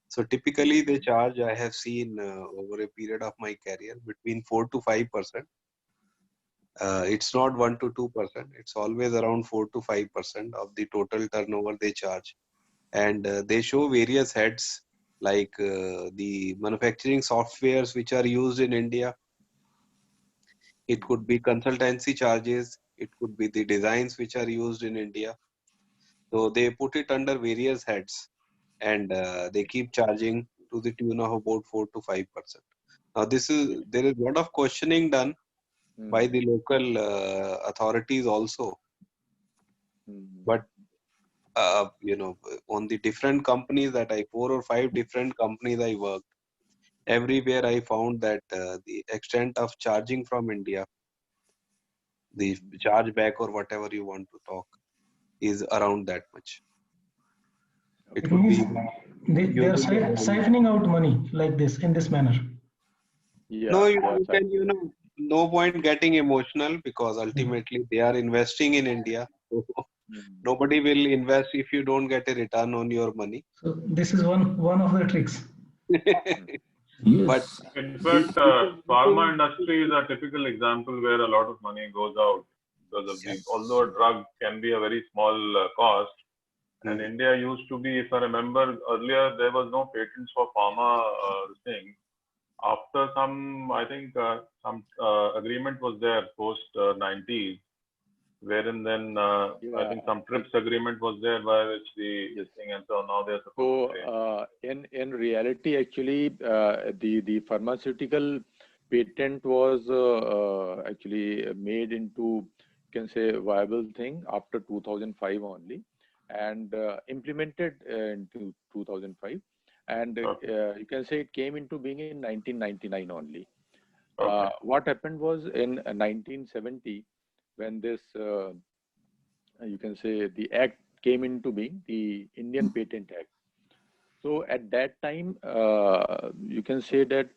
Speaker 7: So typically they charge, I have seen over a period of my career, between 4 to 5%. It's not 1 to 2%. It's always around 4 to 5% of the total turnover they charge. And they show various heads, like the manufacturing softwares which are used in India. It could be consultancy charges. It could be the designs which are used in India. So they put it under various heads, and they keep charging to the tune of about 4 to 5%. Now there is a lot of questioning done by the local authorities also. But on the different companies that 4 or 5 different companies I worked, everywhere I found that the extent of charging from India, the chargeback or whatever you want to talk, is around that much. It could be
Speaker 3: they are siphoning out money like this, in this manner.
Speaker 2: Yeah,
Speaker 7: no, you can, no point getting emotional, because ultimately they are investing in India. So nobody will invest if you don't get a return on your money.
Speaker 3: So this is one of the tricks. Yes.
Speaker 8: In fact, pharma industry is a typical example where a lot of money goes out because of the, although a drug can be a very small cost, and India used to be, if I remember earlier, there was no patents for pharma thing. After some, I think some agreement was there post 90s, wherein then I think some TRIPS agreement was there by which the thing, and so now they're supposed to pay.
Speaker 2: In reality, actually, the pharmaceutical patent was actually made into, you can say, viable thing after 2005 only, and implemented into 2005, and you can say it came into being in 1999 only. What happened was in 1970, when this you can say the act came into being, the Indian Patent Act. So at that time, you can say that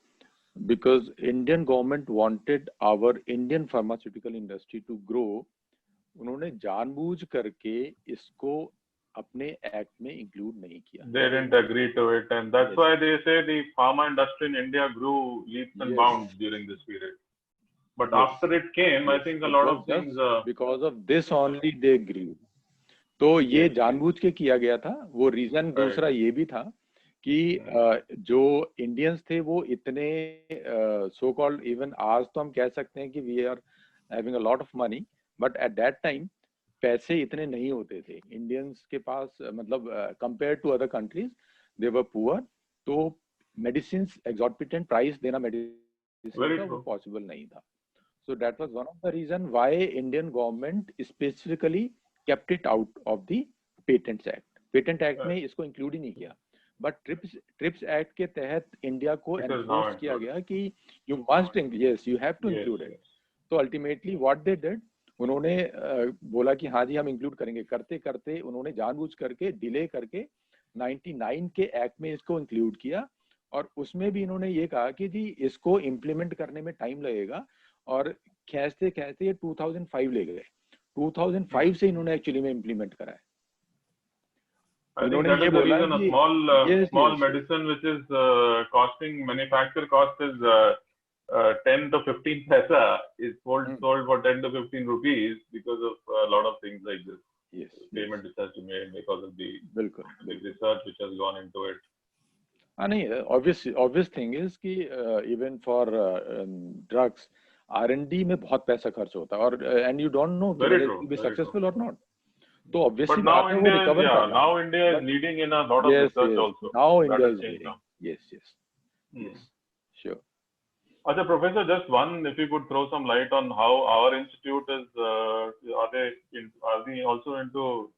Speaker 2: because Indian government wanted our Indian pharmaceutical industry to grow, उन्होंने जानबूझ करके इसको अपने act में include नहीं किया.
Speaker 8: They didn't agree to it, and that's why they say the pharma industry in India grew leaps and bounds during this period. But after it came, I think a lot of things.
Speaker 2: Because of this only they grew. तो ये जानबूझ के किया गया था. वो reason दूसरा ये भी था कि जो इंडियंस थे वो इतने सो कॉल्ड, इवन आज तो हम कह सकते हैं कि we are having a lot of money, but at that time पैसे इतने नहीं होते थे इंडियंस के पास, मतलब compare to other countries they were poor. तो मेडिसिन एक्सॉर्बिटेंट प्राइस देना मेडिसिन का वो पॉसिबल नहीं था. So that was one of the reason why Indian government specifically kept it out of the Patents Act. Patent Act में इसको include ही नहीं किया. But TRIPS Act के तहत इंडिया को enforce किया गया कि you must, yes, you have to include it. तो ultimately what they did, उन्होंने बोला कि हाँ जी हम include करेंगे. करते करते उन्होंने जानबूझ करके डिले करके 99 के एक्ट में इसको include किया, और उसमें भी इन्होंने ये कहा कि जी इसको implement करने में टाइम लगेगा, और खींचते खींचते ये 2005 ले गए. 2005 से इन्होंने एक्चुअली में इम्प्लीमेंट करा है.
Speaker 8: इन्होंने ये बोला कि small medicine which is costing, manufacturer cost is 10 to 15 paisa is sold for 10 to 15 rupees because of a lot of things like this.
Speaker 2: Yes.
Speaker 8: Payment which has to be made because of the research which has gone into it.
Speaker 2: नहीं, obvious thing is कि even for drugs, R&D में बहुत पैसा खर्च होता है, और and you don't know whether it will be successful or not. तो obviously
Speaker 8: now India is leading in a lot of research also.
Speaker 2: Now India is leading. Yes. Sure.
Speaker 8: Acha, Professor, just one, if you could throw some light on how our institute is, are we also into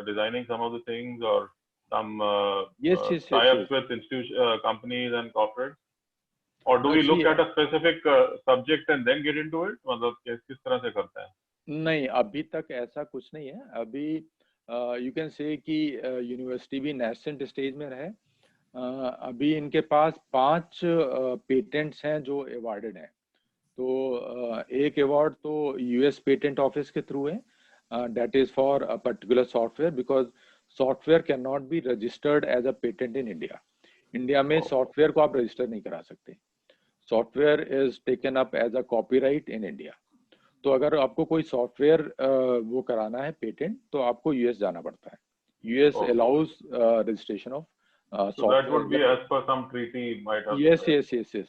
Speaker 8: designing some of the things, or some tie-ups with companies and corporates? Or do we look at a specific subject and then get into it? मतलब किस तरह से करते हैं?
Speaker 2: नहीं, अभी तक ऐसा कुछ नहीं है. अभी you can say कि यूनिवर्सिटी भी nascent स्टेज में रहे. अभी इनके पास 5 पेटेंट्स हैं जो अवार्डेड हैं. तो एक अवार्ड तो यूएस पेटेंट ऑफिस के थ्रू है, that is for a particular software, because software can not be registered as a patent in India. India में सॉफ्टवेयर को आप रजिस्टर नहीं करा सकते. Software is taken up as a copyright in India. तो अगर आपको कोई सॉफ्टवेयर वो कराना है पेटेंट, तो आपको यूएस जाना पड़ता है. US allows registration of
Speaker 8: so that would be as per some treaty might have.
Speaker 2: Yes.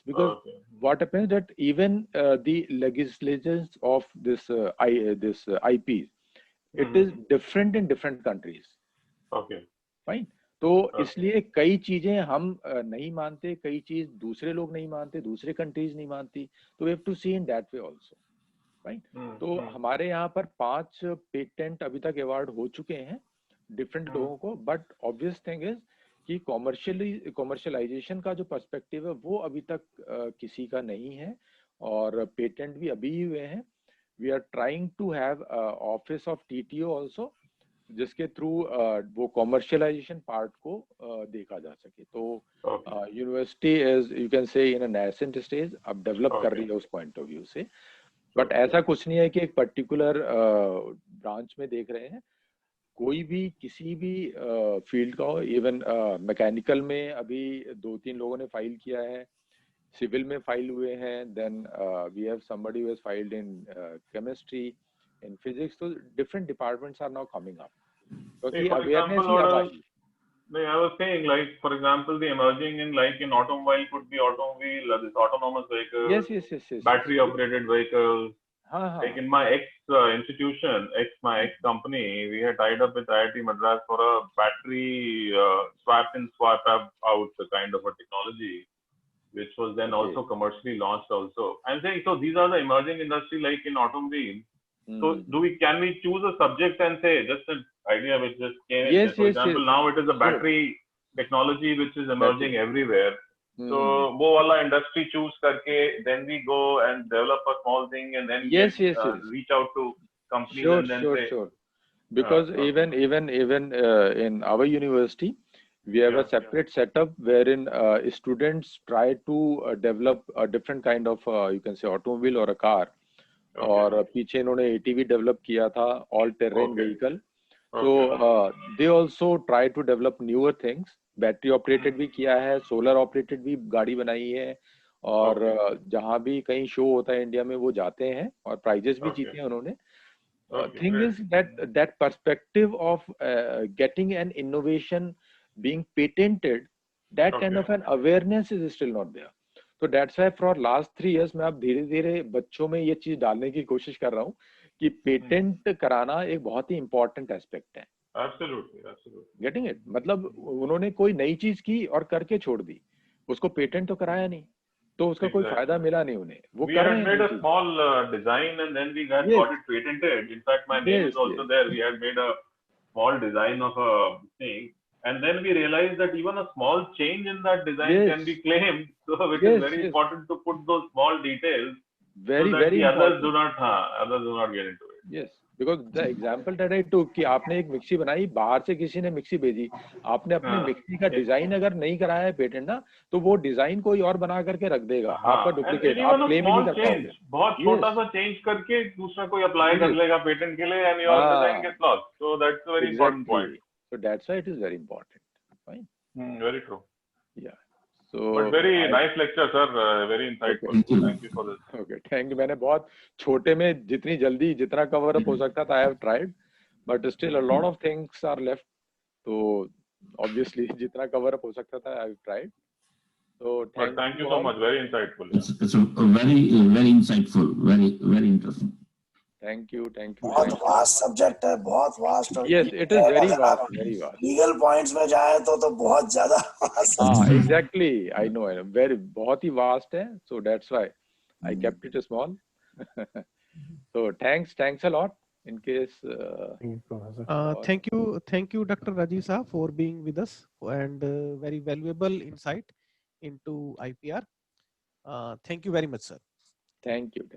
Speaker 2: Because what happens that even the legislations of this IPs, it is different in different countries.
Speaker 8: Okay.
Speaker 2: Fine. तो इसलिए कई चीजें हम नहीं मानते, कई चीज दूसरे लोग नहीं मानते, दूसरे कंट्रीज नहीं मानती. तो we have to see in that way also. Right. तो हमारे यहाँ पर 5 पेटेंट अभी तक अवार्ड हो चुके हैं डिफरेंट लोगों को. बट ऑब्वियस थिंग इज कि कॉमर्शियलाइजेशन का जो पर्सपेक्टिव है वो अभी तक किसी का नहीं है, और पेटेंट भी अभी हुए हैं. We are trying to have office of TTO also, जिसके थ्रू वो कॉमर्शियलाइजेशन पार्ट को देखा जा सके. तो university is, you can say, in a nascent stage, अब डेवलप कर रही है उस पॉइंट ऑफ व्यू से. बट ऐसा कुछ नहीं है कि एक पर्टिकुलर ब्रांच में देख रहे हैं. कोई भी किसी भी फील्ड का हो, इवन मैकेनिकल में अभी 2-3 लोगों ने फाइल किया है, सिविल में फाइल हुए हैं, then we have somebody who has filed in chemistry, in physics, तो different departments are now coming up, क्योंकि
Speaker 8: For
Speaker 2: awareness
Speaker 8: example,
Speaker 2: he
Speaker 8: what
Speaker 2: अब
Speaker 8: I
Speaker 2: I.
Speaker 8: was saying, like for example, the emerging in like in automobile could be automobile, this autonomous vehicles,
Speaker 2: yes yes yes yes
Speaker 8: battery operated vehicles.
Speaker 2: हाँ हाँ
Speaker 8: Like in my institution, my ex company, we had tied up with IIT Madras for a battery swap in, swap out kind of a technology, which was then
Speaker 2: Okay.
Speaker 8: also commercially launched also. I'm saying, so these are the emerging industry like in automobile. So can we choose a subject and say, just an idea which just came in,
Speaker 2: Yes,
Speaker 8: for
Speaker 2: yes,
Speaker 8: example,
Speaker 2: yes.
Speaker 8: now it is a
Speaker 2: Sure.
Speaker 8: battery technology which is emerging everywhere.
Speaker 2: Hmm.
Speaker 8: So वो वाला industry choose करके then we go and develop a small thing and then
Speaker 2: Yes,
Speaker 8: get,
Speaker 2: yes, yes.
Speaker 8: reach out to companies
Speaker 2: Sure,
Speaker 8: and then
Speaker 2: sure,
Speaker 8: say,
Speaker 2: sure. Because
Speaker 8: okay.
Speaker 2: even in our university, we have a separate setup wherein students try to develop a different kind of you can say automobile or a car. और पीछे इन्होंने ATV develop किया था, all terrain vehicle. So they also try to develop newer things. Battery operated भी किया है, solar operated भी गाड़ी बनाई है, और जहाँ भी कहीं शो होता है इंडिया में वो जाते हैं और प्राइजेस भी जीते हैं उन्होंने. Thing is that perspective of getting an innovation being patented, that kind of an awareness is still not there. So that's why for last 3 years मैं अब धीरे-धीरे बच्चों में ये चीज डालने की कोशिश कर रहा हूँ कि पेटेंट कराना एक बहुत ही इम्पोर्टेंट एस्पेक्ट है.
Speaker 8: Absolutely.
Speaker 2: Getting it? मतलब उन्होंने कोई नई चीज की और करके छोड़ दी, उसको पेटेंट तो कराया नहीं, तो उसका कोई फायदा मिला नहीं उन्हें. वो
Speaker 8: We
Speaker 2: कर
Speaker 8: had
Speaker 2: रहे
Speaker 8: made
Speaker 2: हैं
Speaker 8: a small design and then we had
Speaker 2: Yes.
Speaker 8: got it patented. In fact, my name is also there. We had made a small design of a thing, and then we realized that even a small change in that design
Speaker 2: Yes.
Speaker 8: can be claimed. So it
Speaker 2: Yes,
Speaker 8: is very
Speaker 2: yes.
Speaker 8: important to put those small details
Speaker 2: very
Speaker 8: so that
Speaker 2: very
Speaker 8: the others
Speaker 2: important.
Speaker 8: do not get into it.
Speaker 2: Yes, because the example that I took कि आपने एक mixie बनाई, बाहर से किसी ने mixie भेजी, आपने अपने मिक्सी का डिजाइन अगर नहीं कराया है पेटेंट ना, तो वो डिजाइन कोई और बना करके रख देगा, आपका डुप्लीकेट, आप क्लेम ही नहीं कर पाओगे.
Speaker 8: बहुत छोटा सा चेंज करके दूसरा कोई अप्लाई कर लेगा पेटेंट के लिए, and your design gets lost. So that's a very important point.
Speaker 2: So that's why it is very important. Fine.
Speaker 8: Very true.
Speaker 2: Yeah. So
Speaker 8: but very nice lecture, sir. Very insightful.
Speaker 3: Okay.
Speaker 8: Thank you for this.
Speaker 2: Okay, thank you. मैंने बहुत छोटे में जितनी जल्दी जितना cover up हो सकता था I have tried, but still a lot of things are left. तो obviously जितना कवर अप हो सकता था I have tried. So
Speaker 8: thank you so much. Very insightful.
Speaker 3: It's a very insightful, very interesting.
Speaker 2: Thank you.
Speaker 6: बहुत vast subject है, बहुत vast.
Speaker 2: Yes, it is very vast, very vast.
Speaker 6: Legal points में जाए तो बहुत ज्यादा.
Speaker 2: हाँ, exactly. I know. Very बहुत ही vast है. So that's why I kept it small. So thanks a lot. In case.
Speaker 1: Thank you, Dr. Rajiv Saab, for being with us and very valuable insight into IPR. Thank you very much, sir.
Speaker 2: Thank you.